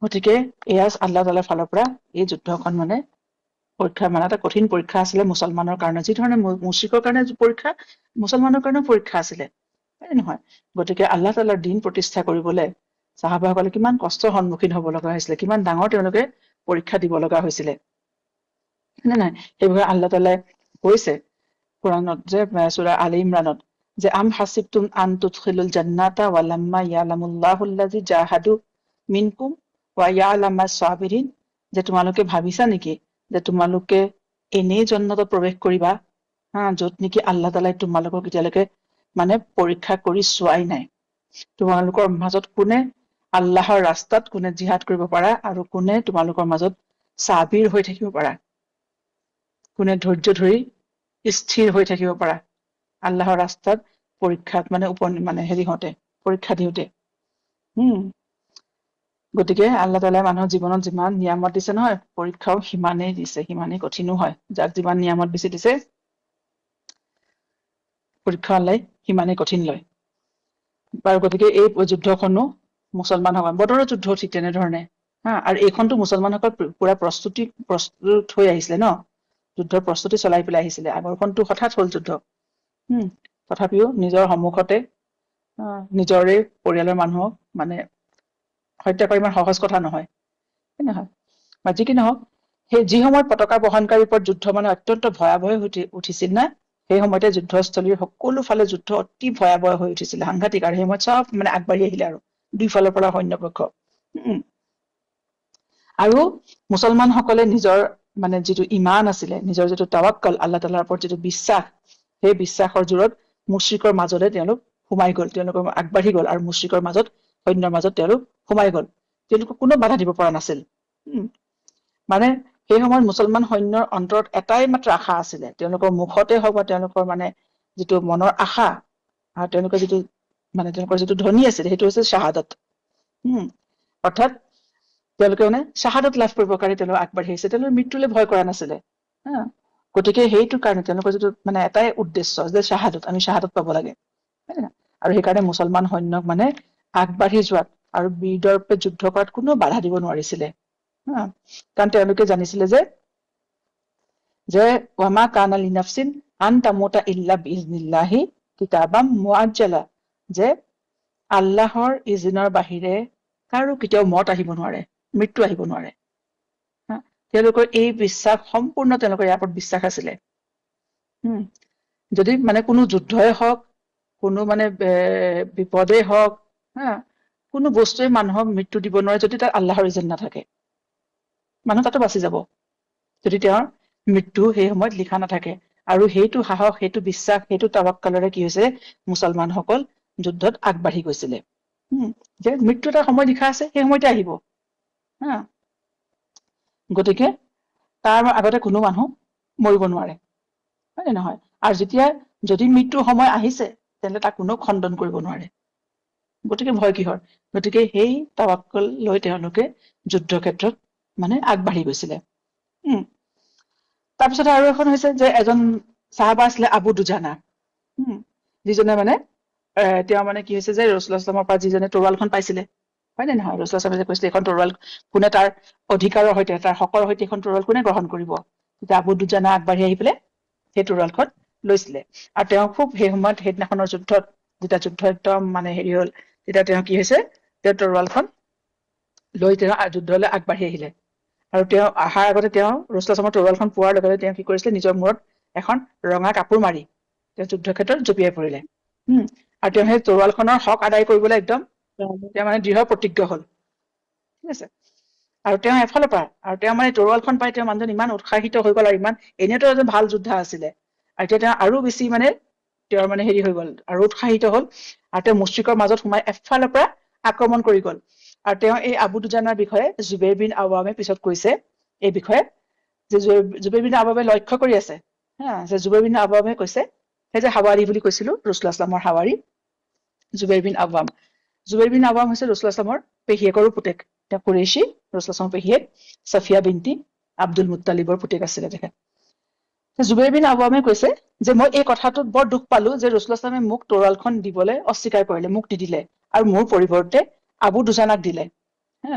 গতিকে এয়া আল্লাহ তাল্লাৰ ফালৰ পৰা এই যুদ্ধখন মানে পৰীক্ষা, মানে এটা কঠিন পৰীক্ষা আছিলে মুছলমানৰ কাৰণে। যি ধৰণে মুশ্ৰিকৰ কাৰণে পৰীক্ষা, মুছলমানৰ কাৰণেও পৰীক্ষা আছিলে, হয় নহয়? গতিকে আল্লাহ তাল্লাৰ দিন প্ৰতিষ্ঠা কৰিবলৈ চাহাবাসকলে কিমান কষ্টৰ সন্মুখীন হব লগা হৈছিলে, কিমান ডাঙৰ তেওঁলোকে পৰীক্ষা দিব লগা হৈছিলে, নে নাই? সেইবাবে আল্লাহ তাল্লাই কৈছে কোৰাণত, যে সূৰা আলি ইমৰানত, যে আম হাছিবতুম আন তুদখিলুল জান্নাতা ওয়ালাম্মা ইয়ালামুল্লাহুল্লাযী জাহাদু মিনকুম ওয়া ইয়ালামাছ সাবিৰিন, যে তোমালোকে ভাবিছা নেকি যে তোমালোকে এনেই জান্নাতত প্ৰৱেশ কৰিবা, যত নেকি আল্লাহ তাআলাই তোমালোকক এতিয়ালৈকে মানে পৰীক্ষা কৰি চোৱাই নাই। তোমালোকৰ মাজত কোনে আল্লাহৰ ৰাস্তাত কোনে জিহাদ কৰিব পাৰা, আৰু কোনে তোমালোকৰ মাজত চাবিৰ হৈ থাকিব পাৰা, কোনে ধৈৰ্য ধৰি স্থিৰ হৈ থাকিব পাৰা আল্লাহৰ ৰাস্তাত পৰীক্ষাত মানে হেৰি হওঁতে, পৰীক্ষা দিওঁতে। গতিকে আল্লাহ তাআলাই মানুহৰ জীৱনত যিমান নিয়ামত দিছে নহয়, পৰীক্ষাও সিমানেই দিছে, সিমানেই কঠিনো হয়। যাক যিমান নিয়ামত বেছি দিছে, পৰীক্ষা আল্লাই সিমানেই কঠিন লয়। বাৰু গতিকে এই যুদ্ধখনো মুছলমানসকল বদৰৰ যুদ্ধ ঠিক তেনেধৰণে আৰু এইখনতো মুছলমানসকল পুৰা প্ৰস্তুত হৈ আহিছিলে ন, যুদ্ধৰ প্ৰস্তুতি চলাই পেলাই আহিছিলে। আগৰখনতো হঠাৎ হ'ল যুদ্ধ। তথাপিও নিজৰ সন্মুখতে নিজৰে পৰিয়ালৰ মানুহক মানে হত্যা কৰা ইমান সহজ কথা নহয়, নহয় বা যি কি নহওক, সেই যি সময়ত পতাকা বহনকাৰীৰ ওপৰত যুদ্ধ মানে অত্যন্ত ভয়াৱহ হৈ উঠিছিল না, সেই সময়তে যুদ্ধস্থলীৰ সকলো ফালে যুদ্ধ অতি ভয়াৱহ হৈ উঠিছিল, সাংঘাতিক। আৰু সেই সময়ত চব মানে আগবাঢ়ি আহিলে আৰু দুইফালৰ পৰা সৈন্যপক্ষ। আৰু মুছলমানসকলে নিজৰ মানে যিটো ইমান আছিলে, নিজৰ যিটো তাৱাক্কুল, আল্লাহ তাআলাৰ ওপৰত যিটো বিশ্বাস, সেই বিশ্বাসৰ জোৰত মুশ্ৰিকৰ মাজতে তেওঁলোক সোমাই গ'ল, তেওঁলোকৰ আগবাঢ়ি গ'ল আৰু মুশ্ৰিকৰ মাজত, সৈন্যৰ মাজত তেওঁলোক সোমাই গ'ল। তেওঁলোকক কোনো বাধা দিব পৰা নাছিল। মানে সেই সময়ত মুছলমান সৈন্যৰ অন্তৰত এটাই মাত্ৰ আশা আছিলে, তেওঁলোকৰ মুখতে হওক বা তেওঁলোকৰ মানে যিটো মনৰ আশা আৰু তেওঁলোকৰ যিটো মানে তেওঁলোকৰ যিটো ধ্বনি আছিলে, সেইটো হৈছে শ্বাহাদত। অৰ্থাৎ তেওঁলোকে মানে শ্বাহাদত লাভ কৰিবৰ কাৰণে তেওঁলোক আগবাঢ়ি আহিছে, তেওঁলোকে মৃত্যুলৈ ভয় কৰা নাছিলে। গতিকে সেইটো কাৰণে তেওঁলোকৰ যিটো মানে এটাই উদ্দেশ্য যে শ্বাহাদত, আমি শ্বাহাদত পাব লাগে। আৰু সেইকাৰণে মুছলমান সৈন্যক মানে আগবাঢ়ি যোৱাত আৰু বীৰদৰ্পে যুদ্ধ কৰাত কোনো বাধা দিব নোৱাৰিছিলে। কাৰণ তেওঁলোকে জানিছিলে যে ৱামা কানা লিনাফছিন আন তামুতা ইল্লা বিইজনিল্লাহি কিতাবাম মুআজ্জালা, যে আল্লাহৰ ইজনৰ বাহিৰে কাৰো কেতিয়াও মত আহিব নোৱাৰে, মৃত্যু আহিব নোৱাৰে। তেওঁলোকৰ এই বিশ্বাস সম্পূৰ্ণ, তেওঁলোকৰ ইয়াৰ ওপৰত বিশ্বাস আছিলে। যদি মানে কোনো যুদ্ধই হওক, কোনো মানে বিপদেই হওক, কোনো বস্তুৱে মানুহক মৃত্যু দিব নোৱাৰে যদি তাত আল্লাহৰ ইজন নাথাকে। মানুহ তাতো বাচি যাব যদি তেওঁৰ মৃত্যু সেই সময়ত লিখা নাথাকে। আৰু সেইটো সাহস, সেইটো বিশ্বাস, সেইটো তাৱাক্কুলেৰে কি হৈছে, মুছলমানসকল যুদ্ধত আগবাঢ়ি গৈছিলে। যে মৃত্যু এটা সময় লিখা আছে, সেই সময়তে আহিব। গতিকে তাৰ আগতে কোনো মানুহ মৰিব নোৱাৰে, হয় নে নহয়? আৰু যেতিয়া যদি মৃত্যুৰ সময় আহিছে, তেন্তে তাক কোনো খণ্ডন কৰিব নোৱাৰে। গতিকে ভয় কিহৰ? গতিকে সেই তাৱাক্কুল লৈ তেওঁলোকে যুদ্ধ ক্ষেত্ৰত মানে আগবাঢ়ি গৈছিলে। তাৰপিছত আৰু এখন হৈছে যে এজন চাহাবা আছিলে আবু দুজানা, যিজনে মানে তেওঁ মানে কি হৈছে যে ৰাসূলুল্লাহ সাল্লাল্লাহু আলাইহি ওয়াসাল্লামৰ পৰা যিজনে তৰোৱালখন পাইছিলে, হয় নে নহয়? ৰাসূলুল্লাহ সাল্লাল্লাহু আলাইহি ওয়াসাল্লামে কৈছিলে এখন তৰোৱাল কোনে তাৰ অধিকাৰৰ সৈতে, তাৰ হকৰ সৈতে এখন তৰোৱাল কোনে গ্ৰহণ কৰিব? তেতিয়া আবু দুজানা আগবাঢ়ি আহি পেলাই সেই তৰোৱালখন লৈছিলে। আৰু তেওঁ খুব সেই সময়ত, সেইদিনাখনৰ যুদ্ধত, যেতিয়া যুদ্ধ একদম মানে হেৰি হল, তেতিয়া তেওঁ কি হৈছে, তেওঁ তৰোৱালখন লৈ তেওঁ যুদ্ধলৈ আগবাঢ়ি আহিলে। আৰু তেওঁ অহাৰ আগতে তেওঁ ৰাসূলুল্লাহ সাল্লাল্লাহু আলাইহি ওয়াসাল্লামৰ তৰোৱালখন পোৱাৰ লগে লগে তেওঁ কি কৰিছিলে, নিজৰ মূৰত এখন ৰঙা কাপোৰ মাৰি তেওঁ যুদ্ধ ক্ষেত্ৰত জঁপিয়াই পৰিলে। আৰু তেওঁ সেই তৰোৱালখনৰ হক আদায় কৰিবলৈ একদম তেওঁ মানে দৃঢ় প্ৰতিজ্ঞ হল। ঠিক আছে। আৰু তেওঁ এফালৰ পৰা, আৰু তেওঁ মানে তৰোৱালখন পাই তেওঁ মানুহজন ইমান উৎসাহিত হৈ গল, আৰু ইমান, এনেতো এজন ভাল যোদ্ধা আছিলে, আৰু এতিয়া তেওঁ আৰু বেছি মানে তেওঁৰ মানে হেৰি হৈ গল আৰু উৎসাহিত হল, আৰু তেওঁ মুশ্ৰিকৰ মাজত সোমাই এফালৰ পৰা আক্ৰমণ কৰি গল। আৰু তেওঁ এই আবু দুজানাৰ বিষয়ে জুবেৰ বিন আৱামে পিছত কৈছে, এই বিষয়ে যে জুবেৰ বিন আৱামে লক্ষ্য কৰি আছে, যে জুবেৰ বিন আৱামে কৈছে, সেই যে হাৱাৰী বুলি কৈছিলো, ৰাসূলুল্লাহ সাল্লাল্লাহু আলাইহি ওয়াসাল্লামৰ হাৱাৰী জুবেৰ বিন আৱাম। জুবেৰ বিন আৱাম হৈছে ৰাসূলুল্লাহ সাল্লাল্লাহু আলাইহি ওয়াসাল্লামৰ পেহীয়েকৰো পুতেক। তেওঁ কুৰেইশী, ৰাসূলুল্লাহ সাল্লাল্লাহু আলাইহি ওয়াসাল্লামৰ পেহীয়েক ছফিয়া বিনতি আব্দুল মুত্তালিবৰ পুতেক আছিলে তেখেত। জুবেৰ বিন আৱামে কৈছে যে মই এই কথাটোত বৰ দুখ পালো যে ৰাসূলুল্লাহ সাল্লাল্লাহু আলাইহি ওয়াসাল্লামে মোক তৰোৱালখন দিবলৈ অস্বীকাৰ কৰিলে, মোক নিদিলে, আৰু মোৰ পৰিৱৰ্তে আবু দুজানাক দিলে,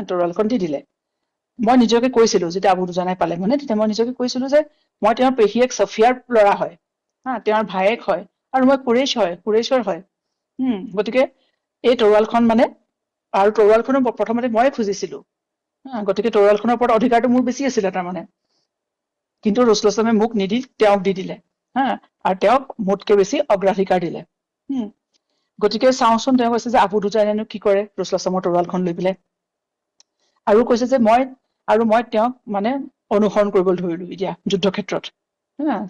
তৰোৱালখন দি দিলে। মই নিজকে কৈছিলো, যেতিয়া আবু দুজানাই পালে মানে, তেতিয়া মই নিজকে কৈছিলো যে মই তেওঁৰ পেহীয়েক ছফিয়াৰ ল'ৰা হয়, তেওঁৰ ভায়েক হয়, আৰু মই কুৰেইশৰ হয়। গতিকে এই তৰোৱালখন মানে, আৰু তৰোৱালখনো প্ৰথমতে ময়ে খুজিছিলো, গতিকে তৰোৱালখনৰ ওপৰত অধিকাৰটো মোৰ বেছি আছিলে তাৰমানে। কিন্তু ৰাসূলুল্লাহ সাল্লাল্লাহু আলাইহি ওয়াসাল্লামে মোক নিদি তেওঁক দি দিলে, আৰু তেওঁক মোতকে বেছি অগ্ৰাধিকাৰ দিলে। গতিকে চাওঁচোন, তেওঁ কৈছে যে আবু দুজানাইনো কি কৰে ৰাসূলুল্লাহ সাল্লাল্লাহু আলাইহি ওয়াসাল্লামৰ তৰোৱালখন লৈ পেলাই, আৰু কৈছে যে মই তেওঁক মানে অনুসৰণ কৰিবলৈ ধৰিলো এতিয়া যুদ্ধ ক্ষেত্ৰত,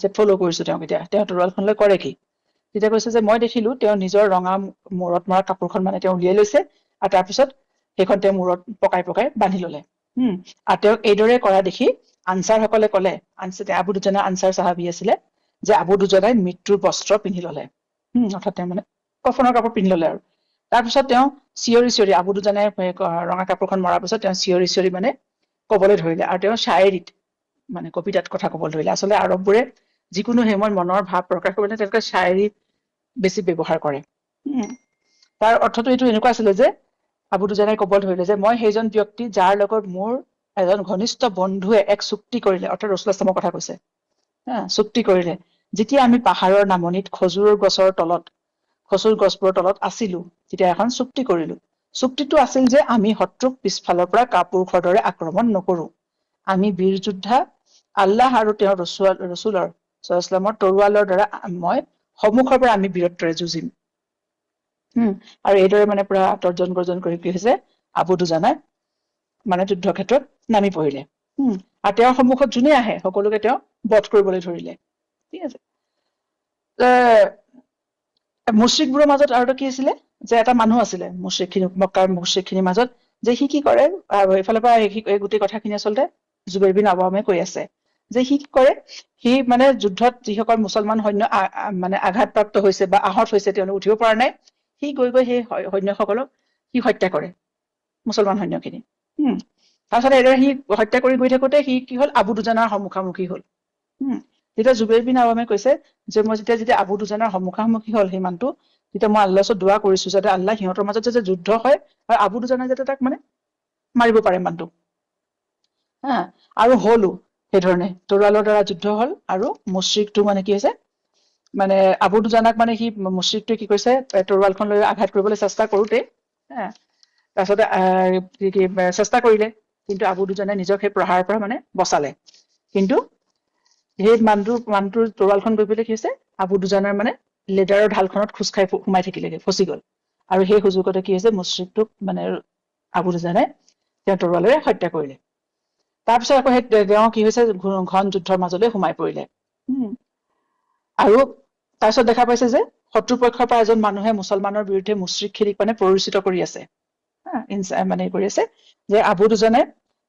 যে ফল' কৰিছো তেওঁক। এতিয়া তেওঁ তৰোৱালখন লৈ কৰে কি? তেতিয়া কৈছে যে মই দেখিলো তেওঁ নিজৰ ৰঙা মূৰত মৰা কাপোৰখন মানে তেওঁ উলিয়াই লৈছে, আৰু তাৰপিছত সেইখন তেওঁ মূৰত পকাই পকাই বান্ধি ললে। আৰু তেওঁক এইদৰে কৰা দেখি আনচাৰ সকলে কলে, আবু দুজানা আনচাৰ চাহাবী আছিলে, যে আবু দুজানাই মৃত্যুৰ বস্ত্ৰ পিন্ধি ললে। অৰ্থাৎ তেওঁ মানে কফনৰ কাপোৰ পিন্ধি ললে। আৰু তাৰপিছত তেওঁ চিঞৰি চিঞৰি, আবু দুজানাই ৰঙা কাপোৰখন মৰাৰ পিছত তেওঁ চিঞৰি চিঞৰি মানে কবলৈ ধৰিলে, আৰু তেওঁ শায়েৰীত মানে কবিতাত কথা কবলৈ ধৰিলে। আচলতে আৰববোৰে যিকোনো সময়ত মনৰ ভাৱ প্ৰকাশ কৰিবলৈ তেওঁলোকে শায়েৰী বেছি ব্যৱহাৰ কৰে। তাৰ অৰ্থটো এইটো এনেকুৱা আছিলে যে আবু দুজানাই ক'ব ধৰিলে যে মই সেইজন ব্যক্তি যাৰ লগত মোৰ এজন ঘনিষ্ঠ বন্ধুৱে এক চুক্তি কৰিলে, অৰ্থাৎ ৰাসূলুল্লাহ সাল্লাল্লাহু আলাইহি কথা কৈছে, চুক্তি কৰিলে। যেতিয়া আমি পাহাৰৰ নামনিত খজুৰৰ গছবোৰৰ তলত আছিলো, তেতিয়া এখন চুক্তি কৰিলো। চুক্তিটো আছিল যে আমি শত্ৰুক পিছফালৰ পৰা কাপুৰুষৰ দৰে আক্ৰমণ নকৰো। আমি বীৰ যোদ্ধা, আল্লাহ আৰু তেওঁৰ ৰছুলৰ সাল্লাল্লাহু তৰোৱালৰ দ্বাৰা মই সন্মুখৰ পৰা আমি বীৰত্বৰে যুঁজিম। আৰু এইদৰে মানে পুৰা তৰ্জন গৰ্জন কৰি কি হৈছে, আবু দুজানাই মানে যুদ্ধ ক্ষেত্ৰত নামি পৰিলে। আৰু তেওঁৰ সন্মুখত যোনে আহে সকলোকে তেওঁ বধ কৰিবলৈ ধৰিলে। ঠিক আছে। মুশ্ৰিকবোৰৰ মাজত আৰু এটা কি আছিলে, যে এটা মানুহ আছিলে মক্কাৰ মুশ্ৰিকখিনিৰ মাজত, যে সি কি কৰে, এইফালৰ পৰা এই গোটেই কথাখিনি আচলতে জুবাইৰ বিন আৱামে কৈ আছে, যে সি কি কৰে, সি মানে যুদ্ধত যিসকল মুছলমান সৈন্য মানে আঘাতপ্ৰাপ্ত হৈছে বা আহত হৈছে, তেওঁলোক উঠিব পৰা নাই, সি গৈ সেই সৈন্যসকলক সি হত্যা কৰে, মুছলমান সৈন্যখিনি। তাৰপিছত এইদৰে সি হত্যা কৰি গৈ থাকোতে সি কি হল, আবু দুজানাৰ সন্মুখামুখি হল। যেতিয়া জুবাইৰ বিন আৱামে কৈছে যে মই যেতিয়া আবু দুজানাৰ সন্মুখামুখি হল সেই মানুহটো, তেতিয়া মই আল্লাহৰ ওচৰত দুৱা কৰিছো যাতে আল্লাহ সিহঁতৰ মাজত যাতে যুদ্ধ হয় আৰু আবু দুজানাই যাতে তাক মানে মাৰিব পাৰে মানুহটোক। আৰু হলো সেইধৰণে তৰোৱালৰ দ্বাৰা যুদ্ধ হল, আৰু মুশ্ৰিকটো মানে কি হৈছে, মানে আবু দুজানাক মানে সি মুশ্ৰিকটোৱে কি কৰিছে, তৰোৱালখন লৈ আঘাত কৰিবলৈ চেষ্টা কৰোতে, তাৰপিছতে চেষ্টা কৰিলে, কিন্তু আবু দুজানাই নিজক সেই প্ৰহাৰৰ পৰা মানে বচালে। কিন্তু সেই মানুহটোৰ তৰোৱালখন গৈ পেলাই কি হৈছে, আবু দুজানাৰ মানে লেডাৰৰ ঢালখনত খোজ খাই সোমাই থাকিলেগে, ফচি গল। আৰু সেই সুযোগতে কি হৈছে, মুশ্ৰিকটোক মানে আবু দুজানাই তেওঁ তৰোৱালেৰে হত্যা কৰিলে। তাৰপিছত আকৌ সেই তেওঁ কি হৈছে, ঘন যুদ্ধৰ মাজলৈ সোমাই পৰিলে। আৰু তাৰপিছত দেখা পাইছে যে শত্ৰুপক্ষৰ পৰা এজন মানুহে মুছলমানৰ বিৰুদ্ধে মুশ্ৰিকখিনিক মানে প্ৰৰোচিত কৰি আছে, মানে কৰি আছে, যে আবু দুজানাই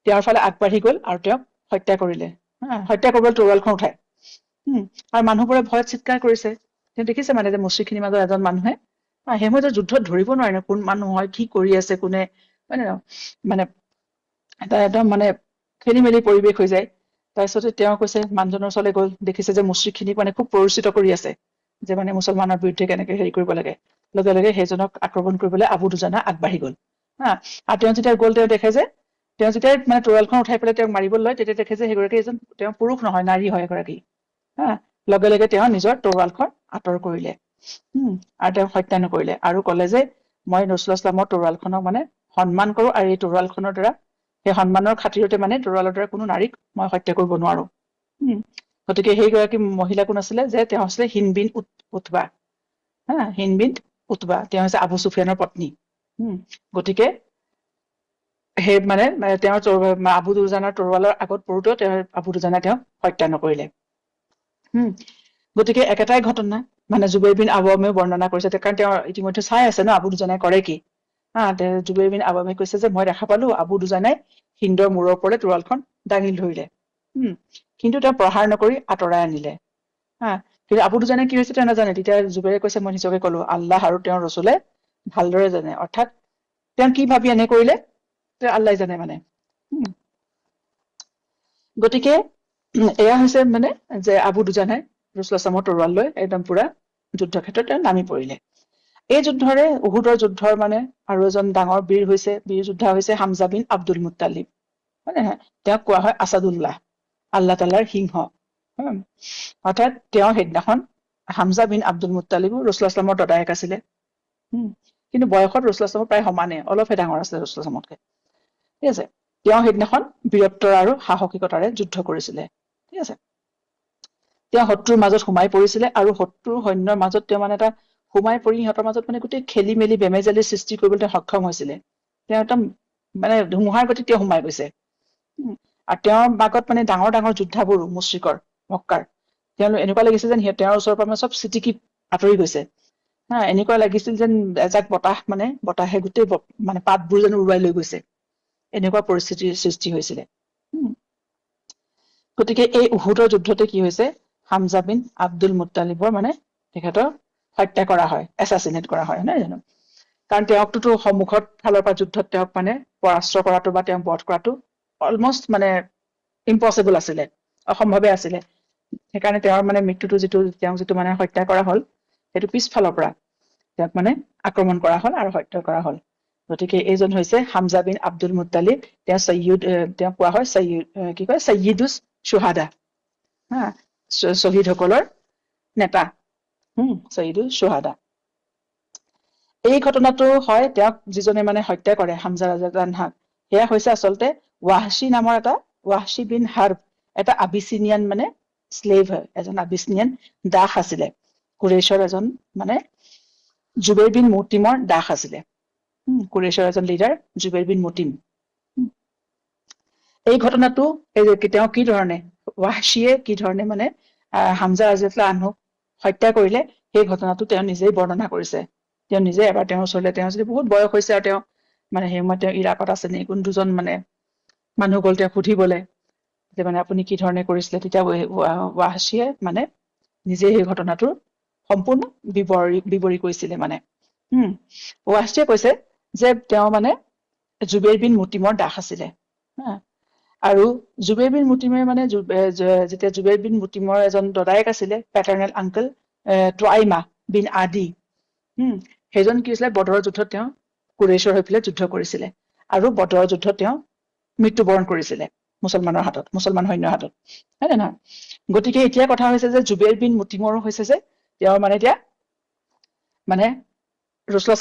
তেওঁৰ ফালে আগবাঢ়ি গল আৰু তেওঁক হত্যা কৰিলে। হত্যা কৰিবলৈ তৰোৱালখন উঠাই। আৰু মানুহবোৰে ভয়ত চিৎকাৰ কৰিছে। তেওঁ দেখিছে মানে যে মুশ্ৰিকখিনিৰ মাজত এজন মানুহে, সেই সময়ত যুদ্ধত ধৰিব নোৱাৰে ন কোন মানুহ হয়, কি কৰি আছে কোনে, মানে এটা একদম মানে খেলি মেলি পৰিৱেশ হৈ যায়। তাৰপিছতে তেওঁ কৈছে, মানুহজনৰ ওচৰলৈ গল, দেখিছে যে মুশ্ৰিকখিনিক মানে খুব প্ৰৰোচিত কৰি আছে, যে মানে মুছলমানৰ বিৰুদ্ধে কেনেকে হেৰি কৰিব লাগে। লগে লগে সেইজনক আক্ৰমণ কৰিবলৈ আবু দুজানা আগবাঢ়ি গল। আৰু তেওঁ যেতিয়া গল, তেওঁ দেখে যে তেওঁ যেতিয়া মানে তৰোৱালখন উঠাই পেলাই তেওঁক মাৰিবলৈ লয়, তেতিয়া দেখে যে সেইগৰাকী তেওঁ পুৰুষ নহয়, নাৰী হয় এগৰাকী। লগে লগে তেওঁ নিজৰ তৰোৱালখন আঁতৰ কৰিলে। আৰু তেওঁ হত্যা নকৰিলে, আৰু কলে যে মই ৰাসূলুল্লাহ সাল্লাল্লাহু তৰোৱালখনক মানে সন্মান কৰো, আৰু এই তৰোৱালখনৰ দ্বাৰা, সেই সন্মানৰ খাতিৰতে মানে তৰোৱালৰ দ্বাৰা কোনো নাৰীক মই হত্যা কৰিব নোৱাৰো। গতিকে সেইগৰাকী মহিলা কোন আছিলে, যে তেওঁ আছিলে Hind bin Utba. Hind bin Utba, তেওঁ হৈছে আবু চুফিয়ানৰ পত্নী। গতিকে সেই মানে তেওঁৰ আবু দুজানাৰ তৰোৱালৰ আগত পৰোতেও আবু দুজানাই তেওঁক হত্যা নকৰিলে। গতিকে একেটাই ঘটনা মানে জুবাইৰ বিন আৱামেও বৰ্ণনা কৰিছে, কাৰণ তেওঁ ইতিমধ্যে চাই আছে ন আবু দুজানাই কৰে কি। জুবাইৰ বিন আৱামে কৈছে যে মই দেখা পালো আবু দুজানাই হিন্দৰ মূৰৰ ওপৰলে তৰোৱালখন দাঙি ধৰিলে, কিন্তু তেওঁ প্ৰহাৰ নকৰি আঁতৰাই আনিলে। কিন্তু আবু দুজানাই কি হৈছে তেওঁ নাজানে। তেতিয়া জুবাইৰে কৈছে, মই নিজকে কলো আল্লাহ আৰু তেওঁৰ ৰচুলে ভালদৰে জানে, অৰ্থাৎ তেওঁ কি ভাবি এনে কৰিলে তেওঁ আল্লাহ জানে মানে। গতিকে এয়া হৈছে মানে যে আবু দুজানাই ৰাসূলুল্লাহ সাল্লাল্লাহু তৰোৱাল লৈ একদম পুৰা যুদ্ধ ক্ষেত্ৰত তেওঁ নামি পৰিলে। এই যুদ্ধৰে উহুদৰ যুদ্ধৰ মানে আৰু এজন ডাঙৰ বীৰ যোদ্ধা হৈছে হামজা বিন আব্দুল মুত্তালিব। হয় নহয়, তেওঁক কোৱা হয় আছাদুল্লাহ, আল্লাহ তালাৰ সিংহ। অৰ্থাৎ তেওঁ সেইদিনাখন হামজা বিন আব্দুল মুত্তালিবো ৰাসূলুল্লাহ সাল্লাল্লাহু দদায়েক আছিলে। কিন্তু বয়সত ৰাসূলুল্লাহ সাল্লাল্লাহু প্ৰায় সমানে, অলপহে ডাঙৰ আছিলে ৰাসূলুল্লাহ সাল্লাল্লাহুতকৈ। ঠিক আছে, তেওঁ সেইদিনাখন বীৰত্ব আৰু সাহসিকতাৰে যুদ্ধ কৰিছিলে। ঠিক আছে, তেওঁ শত্ৰুৰ মাজত সোমাই পৰিছিলে, আৰু শত্ৰুৰ সৈন্যৰ মাজত তেওঁ মানে এটা সোমাই পৰি সিহঁতৰ মাজত মানে গোটেই খেলি মেলি বেমেজালিৰ সৃষ্টি কৰিবলৈ তেওঁ সক্ষম হৈছিলে। তেওঁ একদম মানে ধুমুহাৰ গতিত তেওঁ সোমাই গৈছে। আৰু তেওঁৰ আগত মানে ডাঙৰ ডাঙৰ যোদ্ধাবোৰ মুশ্ৰিকৰ মক্কাৰ, তেওঁলোক এনেকুৱা লাগিছিল যেন তেওঁৰ ওচৰৰ পৰা মানে চব চিটিকি আঁতৰি গৈছে। এনেকুৱা লাগিছিল যেন এজাক বতাহে গোটেই মানে পাতবোৰ যেন উৰুৱাই লৈ গৈছে, এনেকুৱা পৰিস্থিতিৰ সৃষ্টি হৈছিলে। গতিকে এই উহুদৰ যুদ্ধতে কি হৈছে, হামজা বিন আব্দুল মুত্তালিবৰ মানে তেখেতৰ হত্যা কৰা হয়, এছাচিনেট কৰা হয়, নহয় জানো। কাৰণ তেওঁকটোতো সন্মুখত ফালৰ পৰা যুদ্ধত তেওঁক মানে পৰাস্ত কৰাটো বা তেওঁক বধ কৰাটো অলমষ্ট মানে ইম্পচিবল আছিলে, অসম্ভৱে আছিলে। সেইকাৰণে তেওঁৰ মানে মৃত্যুটো তেওঁক যিটো মানে হত্যা কৰা হল, সেইটো পিছফালৰ পৰা তেওঁক মানে আক্ৰমণ কৰা হল আৰু হত্যা কৰা হল। গতিকে এইজন হৈছে হামজা বিন আব্দুল মুত্তালিব। তেওঁ সৈয়দ, তেওঁ কোৱা হয় সৈয়দুছ শুহাদা, হা, শ্বহীদসকলৰ নেতা, সৈয়দুছ শুহাদা। এই ঘটনাটো হয় তেওঁক যিজনে মানে হত্যা কৰে হামজা ৰাদিয়াল্লাহু, সেয়া হৈছে আচলতে ৱাহশী নামৰ ৱাহশী বিন হাৰ্ব, এটা আবিচিনিয়ান মানে শ্লেভ হয়, এজন আবিচিনিয়ান দাস আছিলে, কুৰেইছৰ এজন মানে জুবেৰ বিন মুতিমৰ দাস আছিলে। কুৰেইছৰ এজন লিডাৰ জুবেৰ বিন মুতিম। এই ঘটনাটো তেওঁ কি ধৰণে, ৱাহশীয়ে কি ধৰণে মানে হামজা ৰাদিয়াল্লাহু আনহুক হত্যা কৰিলে, সেই ঘটনাটো তেওঁ নিজেই বৰ্ণনা কৰিছে। তেওঁ নিজে এবাৰ তেওঁৰ ওচৰলৈ, তেওঁ যদি বহুত বয়স হৈছে আৰু তেওঁ মানে সেই সময়ত তেওঁ ইৰাকত আছে নি, কোন দুজন মানে মানুহ গ'ল তেওঁ সুধিবলে যে মানে আপুনি কি ধৰণে কৰিছিলে, তেতিয়া ৱাহশীয়ে মানে নিজে সেই ঘটনাটোৰ সম্পূৰ্ণ বিৱৰি কৈছিলে মানে। ৱাহশীয়ে কৈছে যে তেওঁ মানে জুবেৰ বিন মুতিমৰ দাস আছিলে, আৰু জুবেৰ বিন মুতিমে মানে যেতিয়া জুবেৰ বিন মুতিমৰ এজন দদায়েক আছিলে, পেটাৰ্নেল আংকল টুৱাইমা বিন আদি, সেইজন কি হৈছিলে, বদৰৰ যুদ্ধত তেওঁ কুৰেইছৰ হৈ পেলাই যুদ্ধ কৰিছিলে, আৰু বদৰৰ যুদ্ধত তেওঁ মৃত্যুবৰণ কৰিছিলে মুছলমান সৈন্যৰ হাতত, হয় নে নহয়? গতিকে এতিয়া কথা হৈছে যে জুবেৰ বিন মুতিমৰো হৈছে যে তেওঁ মানে এতিয়া মানে ৰসুল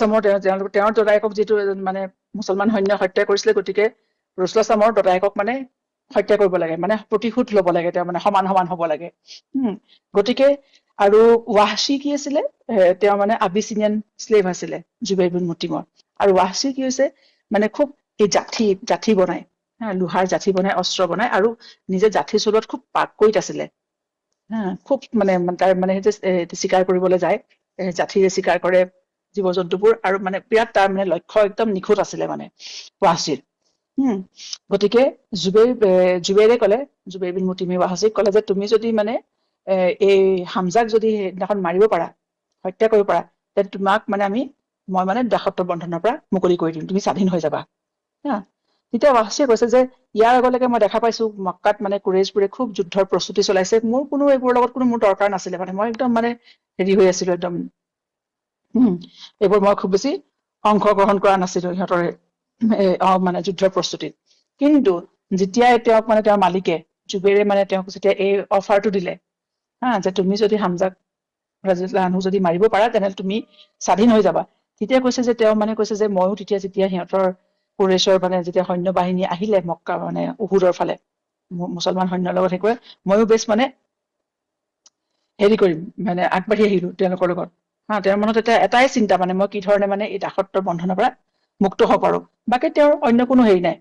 তেওঁৰ দদায়েকক যিটো মানে মুছলমান সৈন্য হত্যা কৰিছিলে, গতিকে ৰসুল দদায়েকক মানে হত্যা কৰিব লাগে, মানে প্ৰতিশোধ লব লাগে, তেওঁ মানে সমান সমান হব লাগে। গতিকে আৰু ৱাহশী কি আছিলে, তেওঁ মানে আবিচিনিয়ান শ্লেভ আছিলে জুবেৰ বিন মুতিমৰ, আৰু ৱাহশী কি হৈছে মানে খুব এই জাঠি বনাই, লোহাৰ জাঠি বনাই, অস্ত্ৰ বনাই, আৰু নিজে জাঠি চলোৱাত খুব পাকৈত আছিলে, খুব মানে তাৰ মানে সেই চিকাৰ কৰিবলৈ যায়, জাঠিৰে চিকাৰ কৰে জীৱ জন্তুবোৰ, আৰু মানে বিৰাট তাৰ মানে লক্ষ্য একদম নিখুঁত আছিলে মানে ৱাহশীৰ। গতিকে জুবেৰে কলে, জুবেৰ বিন মুতিমে ৱাহশীক কলে যে তুমি যদি মানে এই হামজাক যদি সেইদিনাখন মাৰিব পাৰা, হত্যা কৰিব পাৰা, তেন্তে তোমাক মানে মই মানে দাসত্ব বন্ধনৰ পৰা মুকলি কৰি দিম, তুমি স্বাধীন হৈ যাবা। তেতিয়া ৱাহশীয়ে কৈছে যে ইয়াৰ আগলৈকে মই দেখা পাইছো মক্কাত মানে কুৰেইছবোৰে খুব যুদ্ধৰ প্ৰস্তুতি চলাইছে, মোৰ কোনো এইবোৰৰ লগত কোনো মোৰ দৰকাৰ নাছিলে, মানে মই একদম মানে হেৰি হৈ আছিলো একদম, এইবোৰ মই খুব বেছি অংশগ্ৰহণ কৰা নাছিলো সিহঁতৰ মানে যুদ্ধৰ প্ৰস্তুতিত। কিন্তু যেতিয়াই তেওঁক মানে তেওঁৰ মালিকে জুবেৰে মানে তেওঁক যেতিয়া এই অফাৰটো দিলে, যে তুমি যদি হামজাক ৰাদিয়াল্লাহু আনহুক যদি মাৰিব পাৰা তেনেহলে তুমি স্বাধীন হৈ যাবা, তেতিয়া কৈছে যে তেওঁ মানে কৈছে যে ময়ো যেতিয়া সিহঁতৰ কুৰেইছৰ মানে যেতিয়া সৈন্য বাহিনী আহিলে মক্কা মানে উহুদৰ ফালে মুছলমান সৈন্যৰ লগত, সেই ময়ো বেছ মানে হেৰি কৰিম, মানে আগবাঢ়ি আহিলো তেওঁলোকৰ লগত। তেওঁৰ মনত এটাই চিন্তা, মানে মই কি ধৰণে মানে এই দাসত্বৰ বন্ধনৰ পৰা মুক্ত হব পাৰো, বাকী তেওঁৰ অন্য কোনো হেৰি নাই।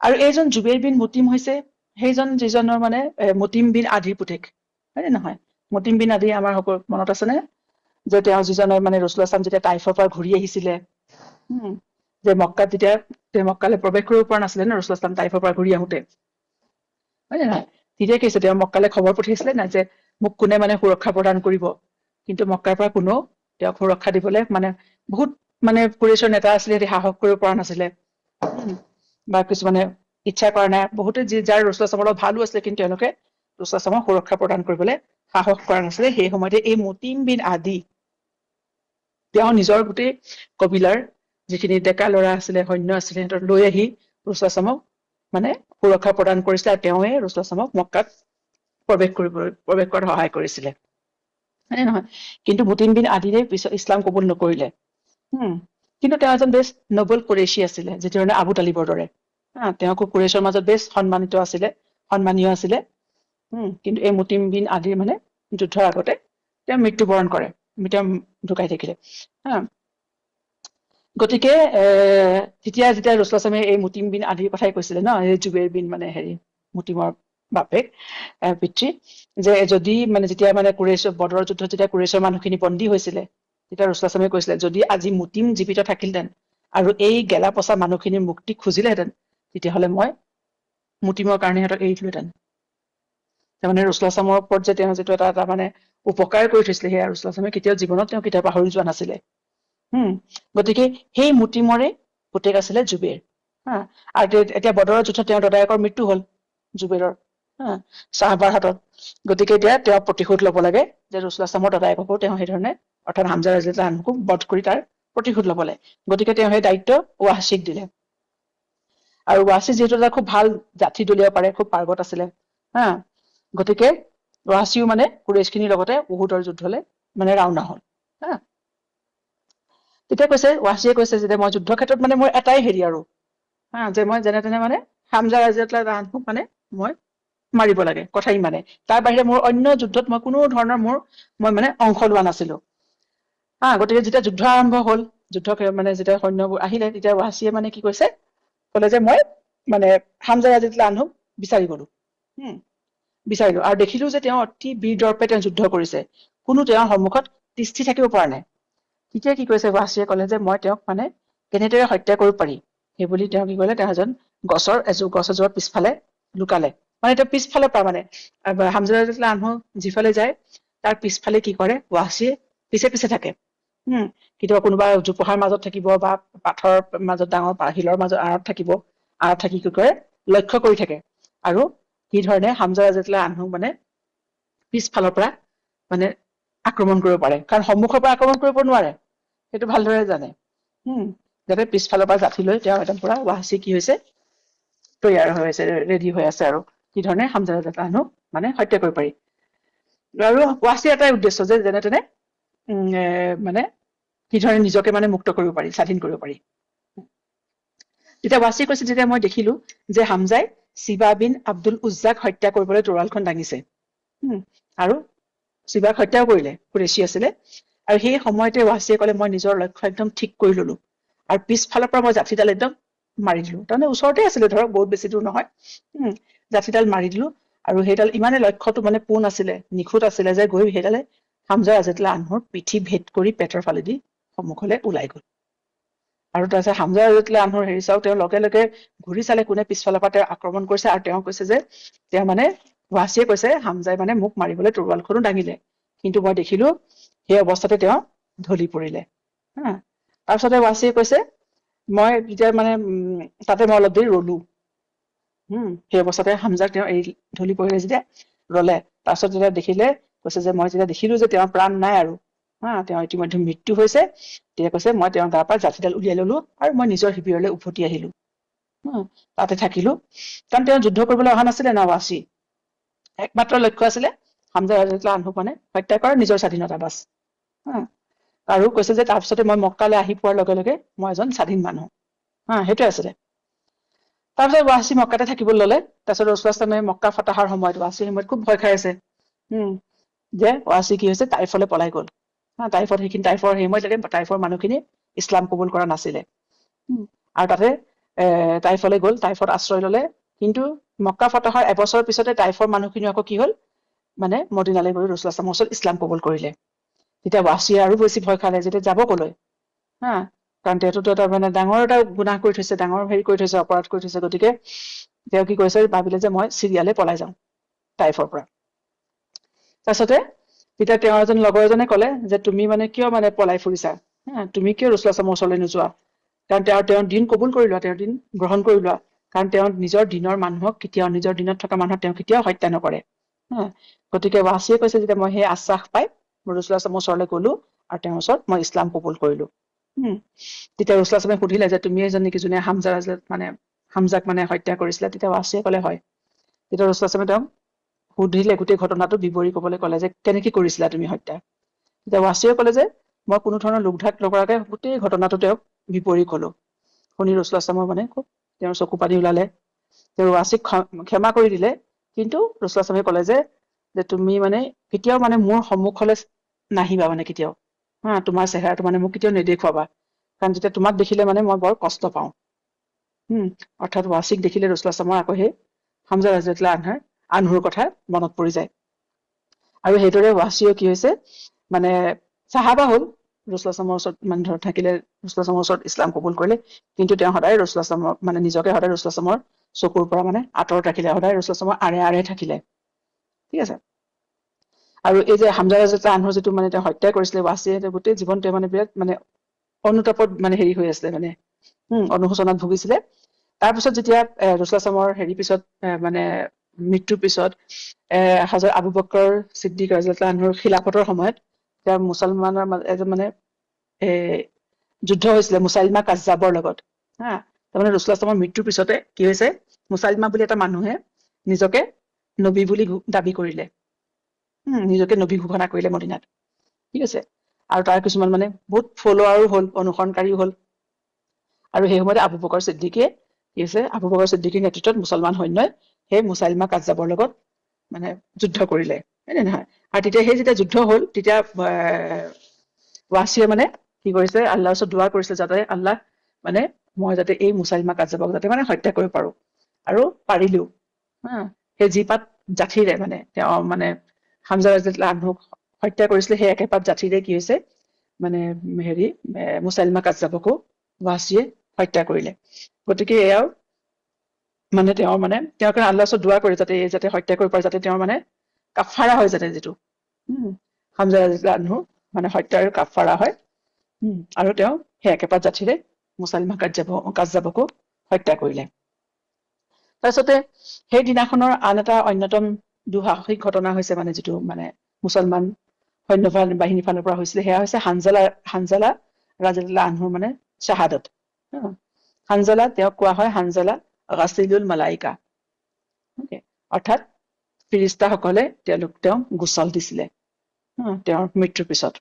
আৰু এইজন জুবেৰ বিন মুতিম হৈছে সেইজন যিজনৰ মানে মুতিম বিন আদিৰ পুতেক, হয় নে নহয়? মুতিম বিন আদি আমাৰ সকলো মনত আছেনে, যে তেওঁ যিজনে মানে ৰসুল যেতিয়া তাইফৰ পৰা ঘূৰি আহিছিলে, যে মক্কাত যেতিয়া তেওঁ মক্কালৈ প্ৰৱেশ কৰিব পৰা নাছিলে ন ৰসুল তাইফৰ পৰা ঘূৰি আহোতে, হয় নে নহয়? তেতিয়া কি হৈছে, তেওঁ মক্কালৈ খবৰ পঠিয়াইছিলে নাই যে মোক কোনে মানে সুৰক্ষা প্ৰদান কৰিব, কিন্তু মক্কাৰ পৰা কোনো তেওঁক সুৰক্ষা দিবলৈ মানে বহুত মানে কুৰেইছৰ নেতা আছিলে, সিহঁতি সাহস কৰিব পৰা নাছিলে, বা কিছুমানে ইচ্ছা কৰা নাই, বহুতে যাৰ ৰসুল লগত ভালো আছিলে, কিন্তু তেওঁলোকে ৰসুল সুৰক্ষা প্ৰদান কৰিবলৈ সাহস কৰা নাছিলে। সেই সময়তে এই মুতিম বিন আদি তেওঁ নিজৰ গোটেই কবিলাৰ যিখিনি ডেকা ল'ৰা আছিলে, সৈন্য আছিলে, সিহঁতক লৈ আহি ৰসুল মানে সুৰক্ষা প্ৰদান কৰিছিলে, আৰু তেওঁৱে ৰসুল মক্কাত প্ৰৱেশ কৰাত সহায় কৰিছিলে, হয় নহয়? কিন্তু মুতিম বিন আদিৰে পিছত ইছলাম কবুল নকৰিলে। কিন্তু তেওঁ এজন বেছ নবল কুৰেইশী আছিলে, যি ধৰণে আবু তালিবৰ দৰে, তেওঁকো কুৰেইছৰ মাজত বেছ সন্মানীয় আছিলে। কিন্তু এই মুতিম বিন আদিৰ মানে যুদ্ধৰ আগতে তেওঁ মৃত্যুবৰণ কৰে, তেওঁ ঢুকাই থাকিলে। গতিকে যেতিয়া ৰসুল এই মুতিম বিন আদিৰ কথাই কৈছিলে ন, এই জুবেৰ বিন মানে মুতিমৰ বাপেক পিতৃ, যে যদি মানে যেতিয়া মানে বদৰৰ যুদ্ধত যেতিয়া কুৰেইছৰ মানুহখিনি বন্দী হৈছিলে, তেতিয়া ৰসুল কৈছিলে যদি আজি মুতিম জীৱিত থাকিলহেঁতেন আৰু এই গেলা পচা মানুহখিনিৰ মুক্তি খুজিলেহেঁতেন, তেতিয়াহলে মই মুতিমৰ কাৰণে সিহঁতক এৰি দিলোহেঁতেন। তাৰমানে ৰসুল ওপৰত যে তেওঁ যিটো এটা মানে উপকাৰ কৰি থৈছিলে, সেয়া ৰসুল কেতিয়াও জীৱনত তেওঁ কেতিয়াও পাহৰি যোৱা নাছিলে। গতিকে সেই মুতিমৰে পুতেক আছিলে জুবেৰ। আৰু এতিয়া বদৰৰ যুদ্ধত তেওঁৰ দদায়েকৰ মৃত্যু হল, জুবেৰৰ চাহবাৰ হাতত। গতিকে এতিয়া তেওঁ প্ৰতিশোধ লব লাগে যে ৰসুল দদায়েককো তেওঁ সেই ধৰণে, অৰ্থাৎ হামজা ৰাদিয়াল্লাহু আনহুকো বধ কৰি তাৰ প্ৰতিশোধ লবলৈ। গতিকে তেওঁ সেই দায়িত্ব ৱাহছিক দিলে। আৰু ৱাহছি যিহেতু এটা খুব ভাল জাঠি দলিয়াব পাৰে, খুব পাৰ্গত আছিলে, হা, গতিকে ৱাহছিও মানে কুৰেইশখিনিৰ লগতে উহুদৰ যুদ্ধলৈ মানে ৰাওনা হল, হা। তেতিয়া কৈছে ৱাহছিয়ে কৈছে যে মই যুদ্ধ ক্ষেত্ৰত মানে মোৰ এটাই হেৰি আৰু, হা, যে মই যেনে তেনে মানে হামজা ৰাদিয়াল্লাহু আনহুক মানে মই মাৰিব লাগে, কথাই মানে। তাৰ বাহিৰে মোৰ অন্য যুদ্ধত মই কোনো ধৰণৰ মই মানে অংশ লোৱা নাছিলো, হা। গতিকে যেতিয়া যুদ্ধ আৰম্ভ হল, যুদ্ধ মানে যেতিয়া সৈন্যবোৰ আহিলে, তেতিয়া ৱাহছিয়ে মানে কি কৈছে, কলে যে মই মানে হামজা ৰাদিয়াল্লাহু আনহুক বিচাৰি গলো, বিচাৰিলো, আৰু দেখিলো যে তেওঁ অতি বীৰ দৰ্পে তেওঁ যুদ্ধ কৰিছে, কোনো তেওঁৰ সন্মুখত তিষ্ঠি থাকিব পৰা নাই। তেতিয়া কি কৈছে ৱাহছিয়ে কলে যে মই তেওঁক মানে কেনেদৰে হত্যা কৰিব পাৰি, সেইবুলি তেওঁ কি কৰিলে, তেওঁ এজন গছ এজোৰৰ পিছফালে লুকালে। মানে তেওঁ পিছফালৰ পৰা মানে হামজা ৰাদিয়াল্লাহু আনহু যিফালে যায় তাৰ পিছফালে কি কৰে, ৱাহছিয়ে পিছে পিছে থাকে। কেতিয়াবা কোনোবা জোপোহাৰ মাজত থাকিব বা পাথৰৰ মাজত, ডাঙৰ শিলৰ মাজত আঁৰত থাকিব, আঁৰত থাকি কি কৰে, লক্ষ্য কৰি থাকে, আৰু কি ধৰণে হামজা ৰাদিয়াল্লাহু আনহুক মানে পিছফালৰ পৰা মানে আক্ৰমণ কৰিব পাৰে, কাৰণ সন্মুখৰ পৰা আক্ৰমণ কৰিব নোৱাৰে, সেইটো ভালদৰে জানে। যাতে পিছফালৰ পৰা জাঠি লৈ তেওঁ একদম পুৰা ৱাহছি কি হৈছে, তৈয়াৰ হৈ আছে, ৰেডি হৈ আছে, আৰু কি ধৰণে হামজা ৰাদিয়াল্লাহু আনহুক মানে হত্যা কৰিব পাৰি। আৰু ৱাহছিৰ এটাই উদ্দেশ্য যে যেনে তেনে মানে কি ধৰণে নিজকে মানে মুক্ত কৰিব পাৰি, স্বাধীন কৰিব পাৰি। তেতিয়া ৱাহছিয়ে কৈছে, যেতিয়া মই দেখিলো যে হামজাই চিবা বিন আব্দুল উজ্জাক হত্যা কৰিবলৈ তৰোৱালখন দাঙিছে, আৰু চিবাক হত্যাও কৰিলে, কুৰেশ্বী আছিলে, আৰু সেই সময়তে ৱাহছিয়ে কলে মই নিজৰ লক্ষ্য একদম ঠিক কৰি ললো, আৰু পিছফালৰ পৰা মই জাঠিডাল একদম মাৰি দিলো। তাৰমানে ওচৰতে আছিলে, ধৰক বহুত বেছি দূৰ নহয়, জাঠিডাল মাৰি দিলো, আৰু সেইডাল ইমানে লক্ষ্যটো মানে পোন আছিলে, নিখুঁত আছিলে, যে গৈ সেইডালে হামজা ৰাদিয়াল্লাহু আনহুৰ পিঠি ভেদ কৰি পেটৰ ফালেদি সন্মুখলৈ ওলাই গল। আৰু তাৰপিছত হামজা ৰাদিয়াল্লাহু আনহুৰ হেৰি চাও, তেওঁ লগে লগে ঘূৰি চালে কোনে পিছফালৰ পৰা তেওঁ আক্ৰমণ কৰিছে, আৰু তেওঁ কৈছে যে তেওঁ মানে ৱাহছিয়ে কৈছে হামজাই মানে মোক মাৰিবলৈ তৰোৱালখনো দাঙিলে, কিন্তু মই দেখিলো সেই অৱস্থাতে তেওঁ ঢলি পৰিলে, হা। তাৰপিছতে ৱাহছিয়ে কৈছে মই যেতিয়া মানে তাতে মই অলপ দেৰি ৰলো, সেই অৱস্থাতে হামজাক তেওঁ এৰি ঢলি পৰিলে যেতিয়া ৰলে, তাৰপিছত যেতিয়া দেখিলে, কৈছে যে মই যেতিয়া দেখিলো যে তেওঁৰ প্ৰাণ নাই আৰু, হা, তেওঁ ইতিমধ্যে মৃত্যু হৈছে, তেতিয়া কৈছে মই তেওঁৰ গাৰ পৰা জাঠিডাল উলিয়াই ললো, আৰু মই নিজৰ শিবিৰলৈ উভতি আহিলো, তাতে থাকিলো, কাৰণ তেওঁ যুদ্ধ কৰিবলৈ অহা নাছিলে না ৱাহছি, একমাত্ৰ লক্ষ্য আছিলে হামজা ৰাদিয়াল্লাহু আনহুক মানে হত্যা কৰা, নিজৰ স্বাধীনতা, বাছ। আৰু কৈছে যে তাৰপিছতে মই মক্কালৈ আহি পোৱাৰ লগে লগে মই এজন স্বাধীন মানুহ, সেইটোৱে আছিলে। তাৰপিছত ৱাহছি মক্কাতে থাকিবলৈ ললে। তাৰপিছত ৰাসূলুল্লাহ মক্কা ফতাহাৰ সময়ত ৱাহছিৰ সময়ত খুব ভয় খাই আছে, যে ৱাহছি কি হৈছে, তাইফলৈ পলাই গল, তাইফৰ সেই সময়ত তাইফৰ মানুহখিনি ইছলাম কবুল কৰা নাছিলে, আৰু তাতে তাইফলৈ গল, তাইফত আশ্ৰয় ললে, কিন্তু মক্কা ফতাহৰ এবছৰৰ পিছতে তাইফৰ মানুহখিনি আকৌ কি হল, মানে মদিনালৈ গৈ ৰাসূলুল্লাহৰ ওচৰত ইছলাম কবুল কৰিলে। তেতিয়া ৱাহছিয়ে আৰু বেছি ভয় খালে, যেতিয়া যাব কলৈ, কাৰণ তেওঁতো এটা মানে ডাঙৰ এটা গুনাহ কৰি থৈছে, ডাঙৰ হেৰি কৰি থৈছে, অপৰাধ কৰি থৈছে, গতিকে তেওঁ কি কৰিছে, ভাবিলে যে মই চিৰিয়ালৈ পলাই যাওঁ তাইফৰ পৰা। তাৰপিছতে তেতিয়া তেওঁৰ এজন লগৰ এজনে কলে যে তুমি মানে কিয় মানে পলাই ফুৰিছা, তুমি কিয় ৰাসূলুল্লাহৰ ওচৰলৈ নোযোৱা, কাৰণ তেওঁৰ দিন কবুল কৰি লোৱা, তেওঁৰ দিন গ্ৰহণ কৰি লোৱা, কাৰণ তেওঁ নিজৰ দিনৰ মানুহক কেতিয়াও, নিজৰ দিনত থকা মানুহক তেওঁ কেতিয়াও হত্যা নকৰে, গতিকে ৱাহছিয়ে কৈছে যেতিয়া মই সেই আশ্বাস পাই মই ৰাসূলুল্লাহৰ ওচৰলৈ গলো, আৰু তেওঁৰ ওচৰত মই ইছলাম কবুল কৰিলো। তেতিয়া ৰাসূলুল্লাহে সুধিলে যে তুমি এজন নেকি যোনে হামজাক মানে হত্যা কৰিছিলা, তেতিয়া ৱাহছিয়ে কলে হয়। তেতিয়া ৰাসূলুল্লাহে তেওঁক সুধিলে, গোটেই ঘটনাটো বিৱৰি কবলৈ কলে যে কেনেকে কৰিছিলা তুমি হত্যা। তেতিয়া ৱাহছিয়ে কলে যে মই কোনো ধৰণৰ লোকধাক নকৰাকে গোটেই ঘটনাটো তেওঁক বিৱৰি কলো। শুনি ৰাসূলুল্লাহে মানে খুব তেওঁৰ চকু পানী ওলালে, তেওঁ ৱাহছিক ক্ষমা কৰি দিলে, কিন্তু ৰাসূলুল্লাহে কলে যে তুমি মানে কেতিয়াও মানে মোৰ সন্মুখলৈ নাহিবা, মানে কেতিয়াও, তোমাৰ চেহেৰাটো মানে মোক কেতিয়াও নেদেখুৱাবা, কাৰণ যেতিয়া তোমাক দেখিলে মানে মই বৰ কষ্ট পাওঁ। অৰ্থাৎ ৱাহছিক দেখিলে ৰাসূলুল্লাহৰ আকৌ সেই হামজা ৰাদিয়াল্লাহু আনহুৰ কথা মনত পৰি যায়। আৰু সেইদৰে ৱাহছিও কি হৈছে, মানে চাহাবা হল, ৰাসূলুল্লাহৰ ওচৰত মানে ধৰ থাকিলে, ৰাসূলুল্লাহৰ ওচৰত ইছলাম কবুল কৰিলে, কিন্তু তেওঁ সদায় ৰাসূলুল্লাহৰ মানে নিজকে সদায় ৰাসূলুল্লাহৰ চকুৰ পৰা মানে আঁতৰত ৰাখিলে, সদায় ৰাসূলুল্লাহৰ আড়ে আড়ে থাকিলে, ঠিক আছে। আৰু এই যে হামজা ৰাদিয়াল্লাহু আনহুৰ যিটো মানে তেওঁ হত্যা কৰিছিলে ৱাহছিয়ে, গোটেই জীৱনটোৱে মানে বিৰাট মানে অনুতাপত মানে হেৰি হৈ আছিলে, মানে অনুশোচনাত ভুগিছিলে। তাৰপিছত যেতিয়া ৰাসূলুল্লাহৰ হেৰি পিছত মানে মৃত্যুৰ পিছত হযৰত আবু বকৰ ছিদ্দিক ৰাদিয়াল্লাহু আনহুৰ খিলাফতৰ সময়ত তেওঁ মুছলমানৰ এজন মানে যুদ্ধ হৈছিলে মুছাইলমা কাজ্জাবৰ লগত। হা, তাৰমানে ৰাসূলুল্লাহ সাল্লাল্লাহু আলাইহি ওয়াসাল্লামৰ মৃত্যুৰ পিছতে কি হৈছে, মুছাইলমা বুলি এটা মানুহে নিজকে নবী বুলি দাবী কৰিলে। নিজকে নবী ঘোষণা কৰিলে মদিনাত। ঠিক আছে, আৰু তাৰ কিছুমান মানে বহুত ফলোৱাৰো হ'ল, অনুসৰণকাৰীও হ'ল। আৰু সেই সময়তে আবু বকৰ ছিদ্দিকে কি হৈছে, আবু বকৰ ছিদ্দিকীৰ নেতৃত্বত মুছলমান সৈন্যই সেই মুছাইলমা কাজ্জাবৰ লগত মানে যুদ্ধ কৰিলে, হয় নে নহয়? আৰু তেতিয়া সেই যেতিয়া যুদ্ধ হ'ল, তেতিয়া ৱাছিয়ে মানে কি কৰিছে, আল্লাহৰ ওচৰত দুৱা কৰিছে যাতে আল্লাহ মানে মই যাতে এই মুছাইলমা কাজ্জাবক যাতে মানে হত্যা কৰিব পাৰো। আৰু পাৰিলো। হা, সেই যিপাত জাঠিৰে মানে তেওঁ মানে হামজা ৰাদিয়াল্লাহু আনহুক হত্যা কৰিছিলে, সেই একেপাত জাঠিৰে কি হৈছে মানে মুছাইলমা কাজ্জাবকো ৱাছিয়ে হত্যা কৰিলে। গতিকে এয়াও মানে তেওঁৰ কাৰণে আল্লাহৰ ওচৰত দুৱা কৰে যাতে যাতে হত্যা কৰিব পাৰে, যাতে তেওঁৰ মানে কাফাৰা হয়, যাতে যিটো হামজা ৰাদিয়াল্লাহু আনহুৰ মানে হত্যাৰ কাফাৰা হয়। আৰু তেওঁ সেই একেপাত জাঠিৰে মুছাইলমা কাজ্জাবকো হত্যা কৰিলে। তাৰপিছতে সেই দিনাখনৰ আন এটা অন্যতম দুঃসাহসিক ঘটনা হৈছে মানে যিটো মানে মুছলমান সৈন্য বাহিনীৰ ফালৰ পৰা হৈছিলে, সেয়া হৈছে হানজালা ৰাদিয়াল্লাহু আনহুৰ মানে শ্বাহাদত। হানজালা, তেওঁক কোৱা হয় হানজালা গাছিলুল মালাইকা, অৰ্থাৎ ফিৰিস্তাসকলে তেওঁক গোচল দিছিলে তেওঁৰ মৃত্যুৰ পিছত।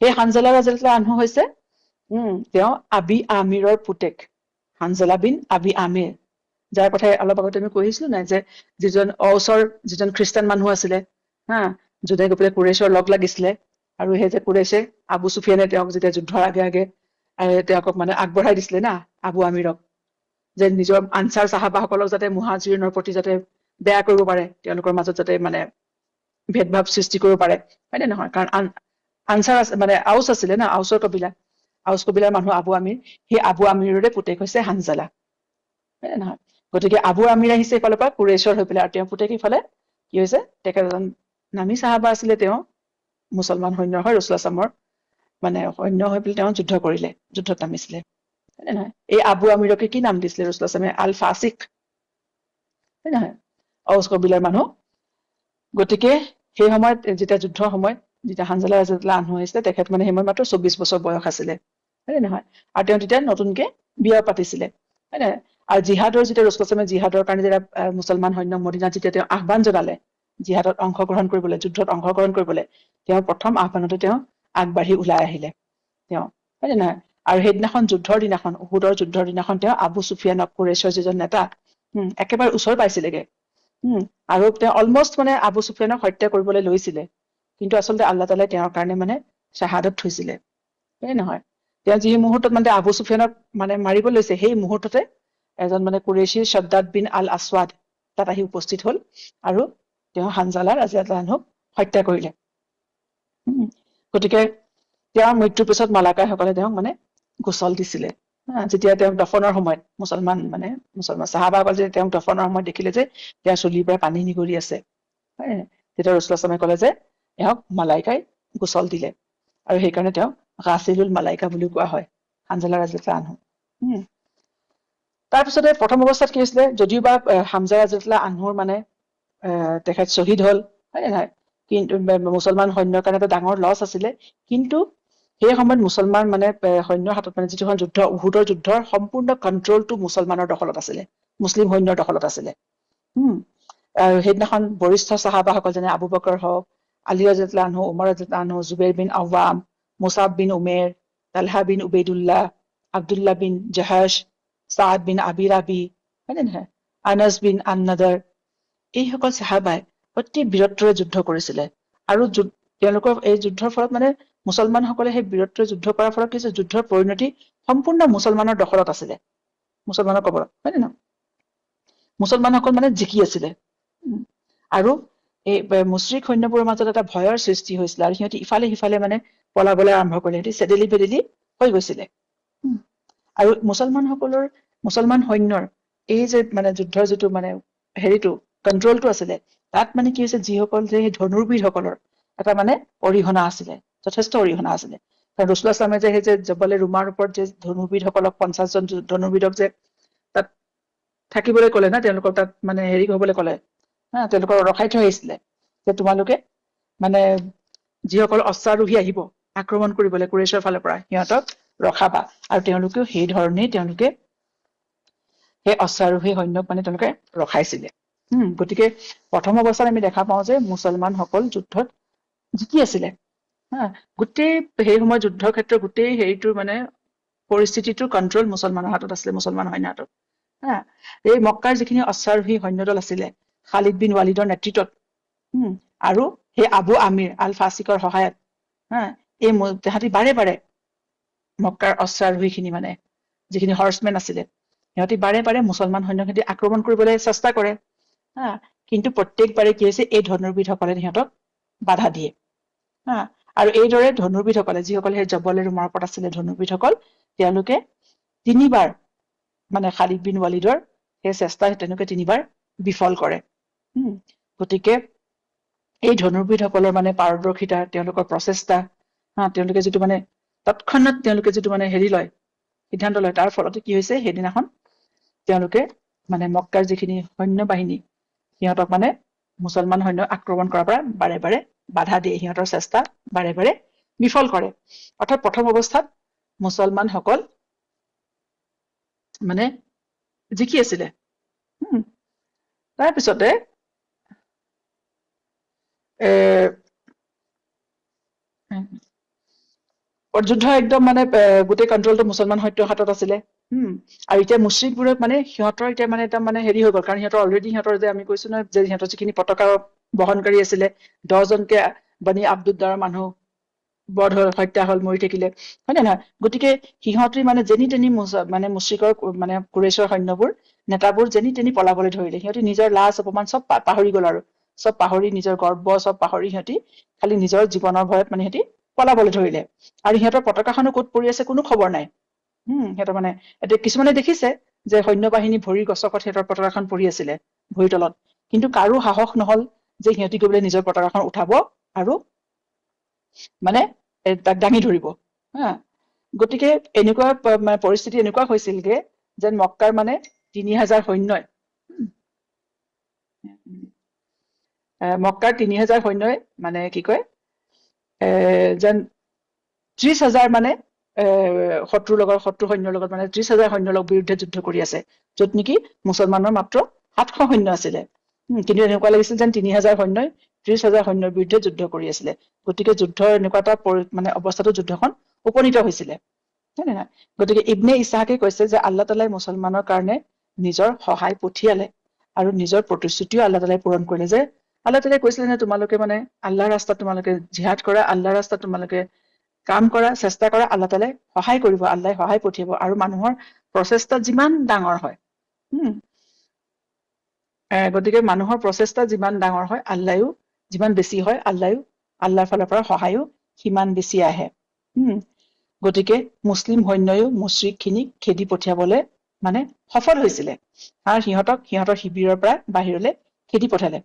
সেই হানজালা ৰাদিয়াল্লাহু আনহু হৈছে তেওঁ আবি আমিৰৰ পুতেক, হানজালা বিন আবি আমিৰ, যাৰ কথা অলপ আগতে আমি কৈছিলো নাই যে যিজন অওচৰ যিজন খ্ৰীষ্টান মানুহ আছিলে, হা, যোনে গৈ পেলাই কুৰেশ্বৰ লগ লাগিছিলে, আৰু সেই যে কুৰেছে আবু চুফিয়ানে তেওঁক যেতিয়া যুদ্ধৰ আগে আগে তেওঁক মানে আগবঢ়াই দিছিলে না, আবু আমিৰক, যে নিজৰ আনচাৰ চাহাবাসকলক যাতে মুহাজিৰিনৰ প্ৰতি যাতে বেয়া কৰিব পাৰে, তেওঁলোকৰ মাজত যাতে মানে ভেদভাৱ সৃষ্টি কৰিব পাৰে, হয় নে নহয়? কাৰণ আনচাৰ মানে আউচ আছিলে না, আউচৰ কবিলা, আউচ কবিলাৰ মানুহ আবু আমিৰ, সেই আবু আমিৰৰে পুতেক হৈছে হানজালা, হয় নে নহয়? গতিকে আবু আমিৰ আহিছে এইফালৰ পৰা কুৰেশ্বৰ হৈ পেলাই, আৰু তেওঁৰ পুতেক ইফালে কি হৈছে, তেখেত এজন নামী চাহাবা আছিলে, তেওঁ মুছলমান সৈন্য হয় ৰাসূলুল্লাহ সাল্লাল্লাহু আলাইহি ওয়াসাল্লামৰ মানে সৈন্য হৈ পেলাই তেওঁ যুদ্ধত নামিছিলে, হয় নে নহয়? এই আবু আমিৰকে কি নাম দিছিলে ৰাসূলুল্লাহ সাল্লাল্লাহু আলাইহি ওয়াসাল্লামে? আল ফাছিক, হয় নহয়? আউচ কবিলাৰ মানুহ। গতিকে সেই সময়ত যেতিয়া যুদ্ধৰ সময়ত যেতিয়া হানজালা ৰাদিয়াল্লাহু আনহু আহিছিলে, তেখেত মানে সেই সময়ত মাত্ৰ 24 বছৰ বয়স আছিলে, হয় নে নহয়? আৰু তেওঁ তেতিয়া নতুনকে বিয়া পাতিছিলে, হয় নে? আৰু জিহাদৰ যেতিয়া ৰাসূলুল্লাহ সাল্লাল্লাহু আলাইহি ওয়াসাল্লামে জিহাদৰ কাৰণে যেতিয়া মুছলমান সৈন্য মদিনাত যেতিয়া তেওঁ আহ্বান জনালে জিহাদত অংশগ্ৰহণ কৰিবলৈ, যুদ্ধত অংশগ্ৰহণ কৰিবলৈ, তেওঁ প্ৰথম আহ্বানতে তেওঁ আগবাঢ়ি ওলাই আহিলে, তেওঁ, হয় নে নহয়? আৰু সেইদিনাখন উহুদৰ যুদ্ধৰ দিনাখন তেওঁ আবু চুফিয়ানক, কুৰেশ্বৰ যিজন নেতা, একেবাৰে ওচৰ পাইছিলেগে, আৰু তেওঁ অলমষ্ট মানে আবু চুফিয়ানক হত্যা কৰিবলৈ লৈছিলে, কিন্তু আচলতে আল্লাহ তাআলাই তেওঁৰ কাৰণে মানে শ্বাহাদত থৈছিলে, হয় নে নহয়? তেওঁ যি মুহূৰ্তত মানে আবু চুফিয়ানক মানে মাৰিব লৈছে, সেই মুহূৰ্ততে এজন মানে কুৰেশ্বীৰ শ্বাদ্দাদ বিন আল আসৱাদ তাত আহি উপস্থিত হল, আৰু তেওঁ হানজালা ৰাদিয়াল্লাহু আনহুক হত্যা কৰিলে। গতিকে তেওঁৰ মৃত্যুৰ পিছত মালাকাইসকলে তেওঁক মানে গোচল দিছিলে, যেতিয়া তেওঁক দফনৰ সময়ত মুছলমান চাহাবাসকল যেতিয়া তেওঁক দফনৰ সময়ত দেখিলে যে তেওঁৰ চুলিৰ পৰা পানী নিগৰি আছে, তেতিয়া ৰাসূলুল্লাহ সাল্লাল্লাহু আলাইহি ওয়াসাল্লামে ক'লে যে এওঁক মালাইকাই গোচল দিলে, আৰু সেইকাৰণে তেওঁক গাছিলুল মালাইকা বুলিও কোৱা হয়, হানজালা ৰাদিয়াল্লাহু আনহু। তাৰপিছতে প্ৰথম অৱস্থাত কি হৈছিলে, যদিও বা হামজা ৰাদিয়াল্লাহু আনহুৰ মানে তেখেত শ্বহীদ হল, হয় নে নহয়? কিন্তু মুছলমান সৈন্যৰ কাৰণে এটা ডাঙৰ লছ আছিলে, কিন্তু সেই সময়ত মুছলমান মানে সৈন্যৰ হাতত মানে যিটোখন যুদ্ধ, উহুদৰ যুদ্ধৰ সম্পূৰ্ণ কন্ট্ৰলটো মুছলমানৰ দখলত আছিলে, মুছলিম সৈন্যৰ দখলত আছিলে। আৰু সেইদিনাখন বৰিষ্ঠ চাহাবাসকল যেনে আবু বকৰ হওক, আলী ৰাদিয়াল্লাহু আনহু, উমৰ ৰাদিয়াল্লাহু আনহু, Zubair bin Awam, Musab bin Umair, Talha bin Ubaidullah, Abdullah bin Jahsh, Saad bin Abi Rabi, হয় নে নহয়, আনাছ বিন আন-নাদাৰ, এইসকল চাহাবাই অতি বীৰত্বৰে যুদ্ধ কৰিছিলে, আৰু তেওঁলোকৰ এই যুদ্ধৰ ফলত মানে মুছলমানসকলে সেই বীৰত্বৰে যুদ্ধ কৰাৰ ফলত কি হৈছে, যুদ্ধৰ পৰিণতি সম্পূৰ্ণ মুছলমানৰ দখলত আছিলে, মুছলমানৰ কবলত, হয় নে নহয়? মুছলমানসকল মানে জিকি আছিলে, আৰু এই মুছৰিক সৈন্যবোৰৰ মাজত এটা ভয়ৰ সৃষ্টি হৈছিলে, আৰু সিহঁতি ইফালে সিফালে মানে পলাবলৈ আৰম্ভ কৰিলে, সিহঁতি চেদেলি ভেদেলি হৈ গৈছিলে। আৰু মুছলমান সৈন্যৰ এই যে মানে যুদ্ধৰ যিটো মানে কন্ট্ৰলটো আছিলে, তাত মানে কি হৈছে, যিসকল যে সেই ধনুৰ্বীৰসকলৰ এটা মানে অৰিহণা আছিলে, যথেষ্ট অৰিহণা আছিলে। ৰাসূলুল্লাহ সাল্লাল্লাহু আলাইহি ওয়াসাল্লামে যে জবলে ৰুমাৰ ওপৰত যে ধনুৰ্বীৰসকলক 50 জন ধনুৰ্বীৰক যে তাত থাকিবলৈ ক'লে না, তেওঁলোকক তাত মানে হবলৈ ক'লে, তেওঁলোকক ৰখাই থৈ আহিছিলে যে তোমালোকে মানে যিসকল অশ্বাৰোহী আহিব, আক্ৰমণ কৰিবলৈ কুৰেশ্বৰৰ ফালৰ পৰা সিহঁতক ৰখাবা। আৰু তেওঁলোকেও সেই ধৰণেই তেওঁলোকে সেই অশ্বাৰোহী সৈন্যক মানে তেওঁলোকে ৰখাইছিলে। গতিকে প্ৰথম অৱস্থাত আমি দেখা পাওঁ যে মুছলমানসকল যুদ্ধত জিকি আছিলে। গোটেই সেই সময়ত যুদ্ধৰ ক্ষেত্ৰত গোটেই হেৰিটোৰ মানে পৰিস্থিতিটোৰ কণ্ট্ৰল মুছলমানৰ হাতত আছিলে, মুছলমান সৈন্যৰ হাতত। এই মক্কাৰ যিখিনি অশ্বাৰোহী সৈন্যদল আছিলে খালিদ বিন ৱালিদৰ নেতৃত্বত, আৰু সেই আবু আমিৰ আল ফাছিকৰ সহায়ত এই তাহাঁতি বাৰে বাৰে মক্কাৰ অশ্বাৰোহীখিনি মানে যিখিনি হৰ্চমেন আছিলে সিহঁতি বাৰে বাৰে মুছলমান সৈন্যক সিহঁতি আক্ৰমণ কৰিবলৈ চেষ্টা কৰে। কিন্তু প্ৰত্যেকবাৰে কি হৈছে, এই ধনুৰ্বিদসকলে সিহঁতক বাধা দিয়ে। আৰু এইদৰে ধনুৰ্বিদসকলে যিসকলে সেই জবল ৰুমৰ ওপৰত আছিলে ধনুৰ্বিদসকল, তেওঁলোকে তিনিবাৰ মানে খালিদ বিন ৱালিদৰ সেই চেষ্টা তেওঁলোকে তিনিবাৰ বিফল কৰে। গতিকে এই ধনুৰ্বিদসকলৰ মানে পাৰদৰ্শিতা, তেওঁলোকৰ প্ৰচেষ্টা, তেওঁলোকে যিটো মানে তৎক্ষণাত তেওঁলোকে যিটো মানে হেৰি লয়, সিদ্ধান্ত লয়, তাৰ ফলতে কি হৈছে, সেইদিনাখন তেওঁলোকে মানে মক্কাৰ যিখিনি সৈন্য বাহিনী সিহঁতক মানে মুছলমান সৈন্য আক্ৰমণ কৰাৰ পৰা বাৰে বাৰে বাধা দিয়ে, সিহঁতৰ চেষ্টা বাৰে বাৰে বিফল কৰে। অৰ্থাৎ প্ৰথম অৱস্থাত মুছলমানসকল মানে জিকি আছিলে। তাৰপিছতে যুদ্ধ একদম মানে গোটেই কণ্ট্ৰলটো মুছলমান সৈন্যৰ হাতত আছিলে। আৰু এতিয়া মুশ্ৰিকবোৰক মানে সিহঁতৰ এতিয়া মানে এটা মানে হেৰি হৈ গ'ল, কাৰণ সিহঁতৰ অলৰেডি সিহঁতৰ যে আমি কৈছো নহয় যে সিহঁতৰ যিখিনি পতাকা বহনকাৰী আছিলে 10জনকে বনি আব্দুদ্দাৰৰ মানুহ বধ হল, হত্যা হল, মৰি থাকিলে, হয় নে নহয়? গতিকে সিহঁতে মানে যেনি তেনি মানে মুশ্ৰিকৰ মানে কুৰেশ্বৰ সৈন্যবোৰ নেতাবোৰ যেনি তেনি পলাবলৈ ধৰিলে। সিহঁতি নিজৰ লাজ অপমান চব পাহৰি গল, আৰু চব পাহৰি নিজৰ গৰ্ব চব পাহৰি সিহঁতি খালি নিজৰ জীৱনৰ ভয়ত মানে সিহঁতি পলাবলৈ ধৰিলে। আৰু সিহঁতৰ পতাকাখনো ক'ত পৰি আছে কোনো খবৰ নাই। সিহঁতৰ মানে এতিয়া কিছুমানে দেখিছে যে সৈন্য বাহিনী ভৰিৰ গছকত সিহঁতৰ পতাকাখন পৰি আছিলে ভৰিৰ তলত, কিন্তু কাৰো সাহস নহল যে সিহঁতি গৈ পেলাই নিজৰ পতাকাখন উঠাব আৰু মানে তাক দাঙি ধৰিব। গতিকে এনেকুৱা পৰিস্থিতি এনেকুৱা হৈছিলগে যেন মক্কাৰ মানে 3000 সৈন্যই মক্কাৰ 3000 সৈন্যই মানে কি কয় যেন 30,000 মানে শত্ৰু সৈন্যৰ লগত মানে 30,000 সৈন্যৰ বিৰুদ্ধে যুদ্ধ কৰি আছে, য'ত নেকি মুছলমানৰ মাত্ৰ 700 সৈন্য আছিলে। কিন্তু এনেকুৱা লাগিছিল যেন 3000 সৈন্যই 30,000 সৈন্যৰ বিৰুদ্ধে যুদ্ধ কৰি আছিলে। গতিকে যুদ্ধৰ এনেকুৱা এটা মানে অৱস্থাতো যুদ্ধখন উপনীত হৈছিলে, হয় নে নহয়? গতিকে ইবনে ইছাহাকে কৈছে যে আল্লাহ তালাই মুছলমানৰ কাৰণে নিজৰ সহায় পঠিয়ালে আৰু নিজৰ প্ৰতিশ্ৰুতিও আল্লাহ তালাই পূৰণ কৰিলে। যে আল্লাহ তালাই কৈছিলে নে তোমালোকে মানে আল্লাহৰ ৰাস্তাত তোমালোকে জিহাদ কৰা, আল্লাহৰ ৰাস্তাত তোমালোকে কাম কৰা, চেষ্টা কৰা, আল্লাহ তালাই সহায় কৰিব, আল্লাহ সহায় পঠিয়াব। আৰু মানুহৰ প্ৰচেষ্টা যিমান ডাঙৰ হয়, গতিকে মানুহৰ প্ৰচেষ্টা যিমান ডাঙৰ হয় আল্লাহও যিমান বেছি হয়, আল্লাহৰ ফালৰ পৰা সহায়ো সিমান বেছি আহে। গতিকে মুছলিম সৈন্যইও মুশ্ৰিক খিনিক খেদি পঠিয়াবলৈ মানে সফল হৈছিলে, আৰু সিহঁতৰ শিবিৰৰ পৰা বাহিৰলৈ খেদি পঠালে।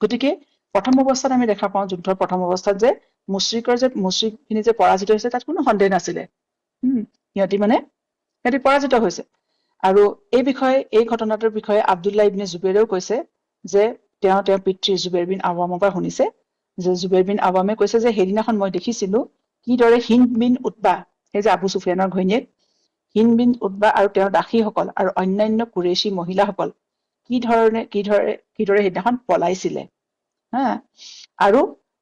গতিকে প্ৰথম অৱস্থাত আমি দেখা পাওঁ যুদ্ধৰ প্ৰথম অৱস্থাত যে মুশ্ৰিক খিনি যে পৰাজিত হৈছে তাত কোনো সন্দেহ নাছিলে। সিহঁতি পৰাজিত হৈছে। আৰু এই ঘটনাটোৰ বিষয়ে আব্দুল্লাহ ইবনে জুবেৰেও কৈছে যে তেওঁৰ পিতৃ জুবেৰ বিন আৱামৰ পৰা শুনিছে যে জুবেৰ বিন আৱামে কৈছে যে সেইদিনাখন মই দেখিছিলো কিদৰে হিন্দ বিন উতবা, সেই যে আবু চুফিয়ানৰ ঘৈণীয়েক হিন্দ বিন উতবা আৰু তেওঁৰ দাসীসকল আৰু অন্যান্য কুৰেশী মহিলাসকল কিদৰে সেইদিনাখন পলাইছিলে। আৰু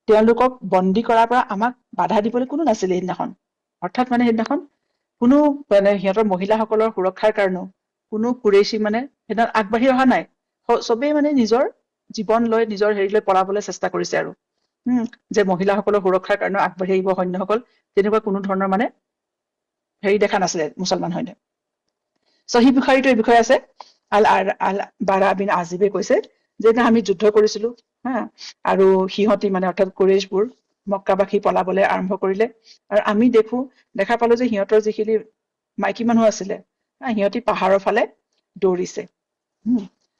তেওঁলোকক বন্দী কৰাৰ পৰা আমাক বাধা দিবলৈ কোনো নাছিলে সেইদিনাখন। অৰ্থাৎ মানে সেইদিনাখন কোনো মানে সিহঁতৰ মহিলাসকলৰ সুৰক্ষাৰ কাৰণেও কোনো কুৰেশী মানে সেইদিনা আগবাঢ়ি অহা নাই। চবেই মানে নিজৰ জীৱন লৈ নিজৰ হেৰি লৈ পলাবলৈ চেষ্টা কৰিছে আৰু যে মহিলাসকলৰ সুৰক্ষাৰ কাৰণেও আগবাঢ়ি আহিব সৈন্যসকল, তেনেকুৱা কোনো ধৰণৰ মানে হেৰি দেখা নাছিলে মুছলমান সৈন্যই। সহিহ বুখাৰীতো এই বিষয়ে আছে, আল বাৰা বিন আজিবে কৈছে যে আমি যুদ্ধ কৰিছিলো, আৰু সিহঁতি মানে অৰ্থাৎ কুৰেশবোৰ মক্কাবাসী পলাবলৈ আৰম্ভ কৰিলে, আৰু আমি দেখা পালো যে সিহঁতৰ যিখিনি মাইকী মানুহ আছিলে সিহঁতি পাহাৰৰ ফালে দৌৰিছে।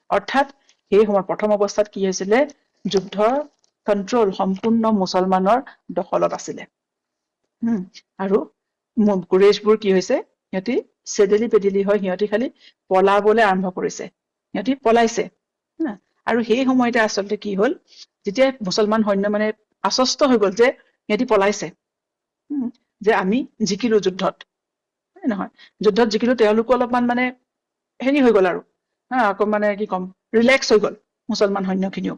অৰ্থাৎ সেই সময়ত প্ৰথম অৱস্থাত কি হৈছিলে, যুদ্ধৰ কণ্ট্ৰল সম্পূৰ্ণ মুছলমানৰ দখলত আছিলে। আৰু কুৰেশবোৰ কি হৈছে, সিহঁতি চেদেলি পেদেলি হয়, সিহঁতি খালি পলাবলৈ আৰম্ভ কৰিছে, সিহঁতি পলাইছে। আৰু সেই সময়তে আচলতে কি হল, যেতিয়া মুছলমান সৈন্য মানে আশ্বস্ত হৈ গল যে সিহঁতি পলাইছে যে আমি জিকিলো যুদ্ধত, নহয় যুদ্ধত জিকিলো, তেওঁলোকো অলপমান মানে হেৰি হৈ গল আৰু আকৌ মানে কি ক'ম ৰিলেক্স হৈ গল মুছলমান সৈন্যখিনিও।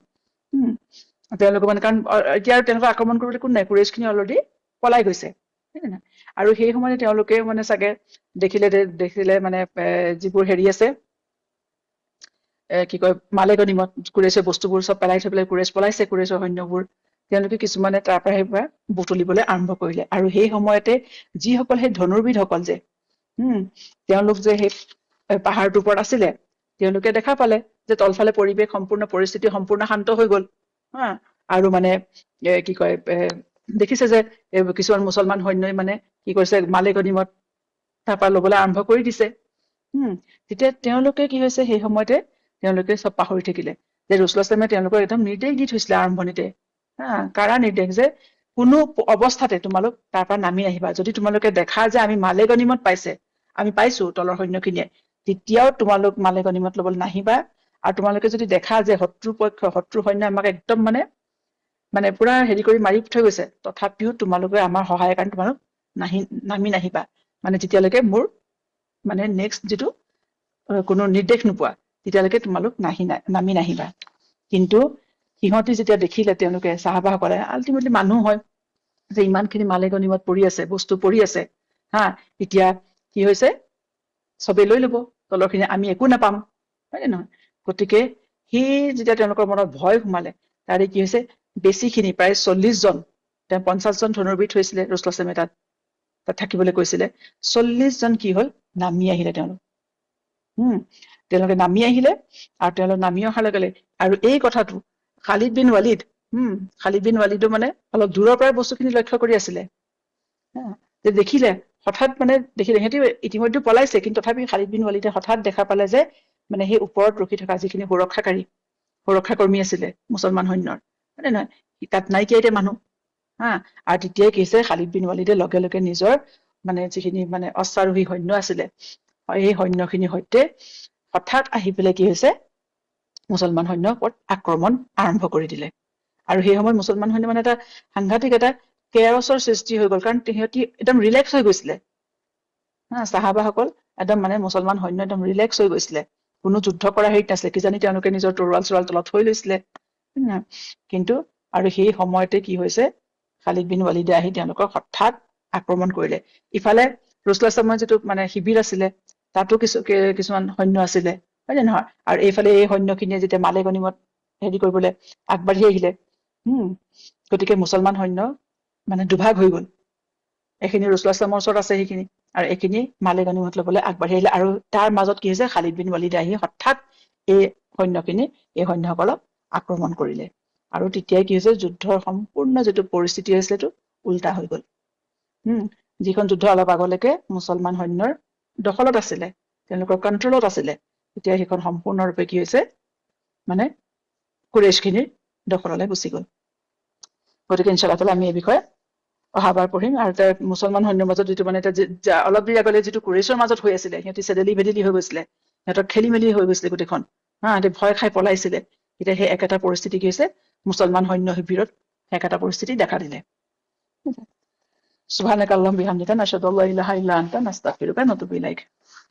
তেওঁলোকে মানে কাৰণ এতিয়া আৰু তেওঁলোকক আক্ৰমণ কৰিবলৈ কোন নাই, কুৰেইশখিনি অলৰেডি পলাই গৈছে, আৰু সেই সময়তে তেওঁলোকে মানে চাগে দেখিলে মানে যিবোৰ হেৰি আছে কি কয় মালে গনিমত, কুৰেইশৰ বস্তুবোৰ চব পেলাই থৈ পেলাই কুৰেইশ পলাইছে, কুৰেইশৰ সৈন্যবোৰ তেওঁলোকে কিছুমানে তাৰ পৰা সেইবোৰ বুটলিবলৈ আৰম্ভ কৰিলে। আৰু সেই সময়তে যিসকল সেই ধনুৰ্বিদসকল যে তেওঁলোক যে সেই পাহাৰটোৰ ওপৰত আছিলে, তেওঁলোকে দেখা পালে যে তলফালে পৰিৱেশ সম্পূৰ্ণ পৰিস্থিতি সম্পূৰ্ণ শান্ত হৈ গল আৰু মানে কি কয় দেখিছে যে কিছুমান মুছলমান সৈন্যই মানে কি কৰিছে মালে গনিমত তাৰ পৰা লবলৈ আৰম্ভ কৰি দিছে। তেতিয়া তেওঁলোকে কি হৈছে সেই সময়তে তেওঁলোকে চব পাহৰি থাকিলে যে ৰাছুলুল্লাহ তেওঁলোকক একদম নিৰ্দেশ দি থৈছিলে আৰম্ভণিতে, কাৰা নিৰ্দেশ যে কোনো অৱস্থাতে তোমালোক তাৰ পৰা নামি আহিবা, যদি তোমালোকে দেখা যে আমি মালে গনিমত আমি পাইছো তলৰ সৈন্যখিনিয়ে, তেতিয়াও তোমালোক মালে গনিমত লবলৈ নাহিবা। আৰু তোমালোকে যদি দেখা যে শত্ৰু সৈন্য আমাক একদম মানে পুৰা হেৰি কৰি মাৰি থৈ গৈছে, তথাপিও তোমালোকে আমাৰ সহায়ৰ কাৰণে তোমালোক নামি নাহিবা, মানে যেতিয়ালৈকে মোৰ মানে নেক্সট যিটো কোনো নিৰ্দেশ নোপোৱা তেতিয়ালৈকে তোমালোক নামি নাহিবা। কিন্তু সিহঁতি যেতিয়া দেখিলে তেওঁলোকে চাহাবাসকলে, আল্টিমেটলি মানুহ হয়, যে ইমানখিনি মালে গনিমত পৰি আছে, বস্তু পৰি আছে এতিয়া কি হৈছে চবেই লৈ লব তলৰখিনি, আমি একো নাপাম, হয় নে নহয়? গতিকে সেই যেতিয়া তেওঁলোকৰ মনত ভয় সোমালে, তাৰে কি হৈছে বেছিখিনি প্ৰায় 40 জন, 50 জন ধনুৰ্বিদ হৈছিলে ৰাছুলুল্লাহ তাত থাকিবলৈ কৈছিলে, 40 জন কি হল নামি আহিলে তেওঁলোকে নামি আহিলে। আৰু তেওঁলোক নামি অহাৰ লগে লগে আৰু এই কথাটো খালিদ বিন ৱালিদো মানে অলপ দূৰৰ পৰাই বস্তুখিনি লক্ষ্য কৰি আছিলে, যে দেখিলে হঠাৎ মানে দেখিলে সিহঁতি ইতিমধ্যে পলাইছে, কিন্তু তথাপি খালিদ বিন ৱালিদে হঠাৎ দেখা পালে যে মানে সেই ওপৰত ৰখি থকা যিখিনি সুৰক্ষা কৰ্মী আছিলে মুছলমান সৈন্যৰ, হয় নে নহয়, তাত নাইকিয়া এতিয়া মানুহ আৰু তেতিয়াই কি হৈছে খালিদ বিন ৱালিদে লগে লগে নিজৰ মানে যিখিনি মানে অশ্বাৰোহী সৈন্য আছিলে এই সৈন্যখিনিৰ সৈতে হঠাৎ আহি পেলাই কি হৈছে মুছলমান সৈন্যৰ ওপৰত আক্ৰমণ আৰম্ভ কৰি দিলে। আৰু সেই সময়ত মুছলমান সৈন্য মানে এটা সাংঘাতিক এটা কেৰছৰ সৃষ্টি হৈ গল, কাৰণ সিহঁতি একদম ৰিলেক্স হৈ গৈছিলে, চাহাবাসকল একদম মানে মুছলমান সৈন্য একদম ৰিলেক্স হৈ গৈছিলে, কোনো যুদ্ধ কৰা হেৰিত নাছিলে, কিজানি তেওঁলোকে নিজৰ তৰোৱাল চৰোৱাল তলত থৈ লৈছিলে। কিন্তু আৰু সেই সময়তে কি হৈছে খালিদ বিন ৱালিদে আহি তেওঁলোকক হঠাৎ আক্ৰমণ কৰিলে। ইফালে ৰাছুলুল্লাহ যিটো মানে শিবিৰ আছিলে তাতো কিছুমান সৈন্য আছিলে, হয় নে নহয়, আৰু এইফালে এই সৈন্যখিনিয়ে যেতিয়া মালে গনিমত হেৰি কৰিবলৈ আগবাঢ়ি আহিলে, গতিকে মুছলমান সৈন্য মানে দুভাগ হৈ গল, এইখিনি ৰাছুলুল্লাহৰ ওচৰত আছে সেইখিনি, আৰু এইখিনি মালে গনিমত লবলৈ আগবাঢ়ি আহিলে। আৰু তাৰ মাজত কি হৈছে খালিদ বিন ৱালিদে আহি হঠাৎ এই সৈন্যসকলক আক্ৰমণ কৰিলে, আৰু তেতিয়াই কি হৈছে যুদ্ধৰ সম্পূৰ্ণ যিটো পৰিস্থিতি হৈছিলে সেইটো উল্টা হৈ গল। যিখন যুদ্ধ অলপ আগলৈকে মুছলমান সৈন্যৰ দখলত আছিলে, তেওঁলোকৰ কন্ট্ৰলত আছিলে, এতিয়া সেইখন সম্পূৰ্ণৰূপে কি হৈছে মানে কুৰেইশখিনিৰ দখললৈ গুচি গল। গতিকে ইনশাআল্লাহ তাআলা আমি এই বিষয়ে অহাবাৰ পঢ়িম। আৰু তাৰ মুছলমান সৈন্যৰ মাজত যিটো মানে এতিয়া অলপ দেৰি আগতে যিটো কুৰেইশৰ মাজত হৈ আছিলে, সিহঁতি চেদেলি ভেদেলি হৈ গৈছিলে, সিহঁতৰ খেলি মেলি হৈ গৈছিলে গোটেইখন, সিহঁতি ভয় খাই পলাইছিলে, এতিয়া সেই একেটা পৰিস্থিতি কি হৈছে মুছলমান সৈন্য শিবিৰত একেটা পৰিস্থিতি দেখা দিলে। সুবহানাকা আল্লাহুম্মা বিহামদিকা নাশহাদু আল্লা ইলাহা ইল্লা আনতা নাস্তাগফিৰুকা ওয়া নাতুবু ইলাইক।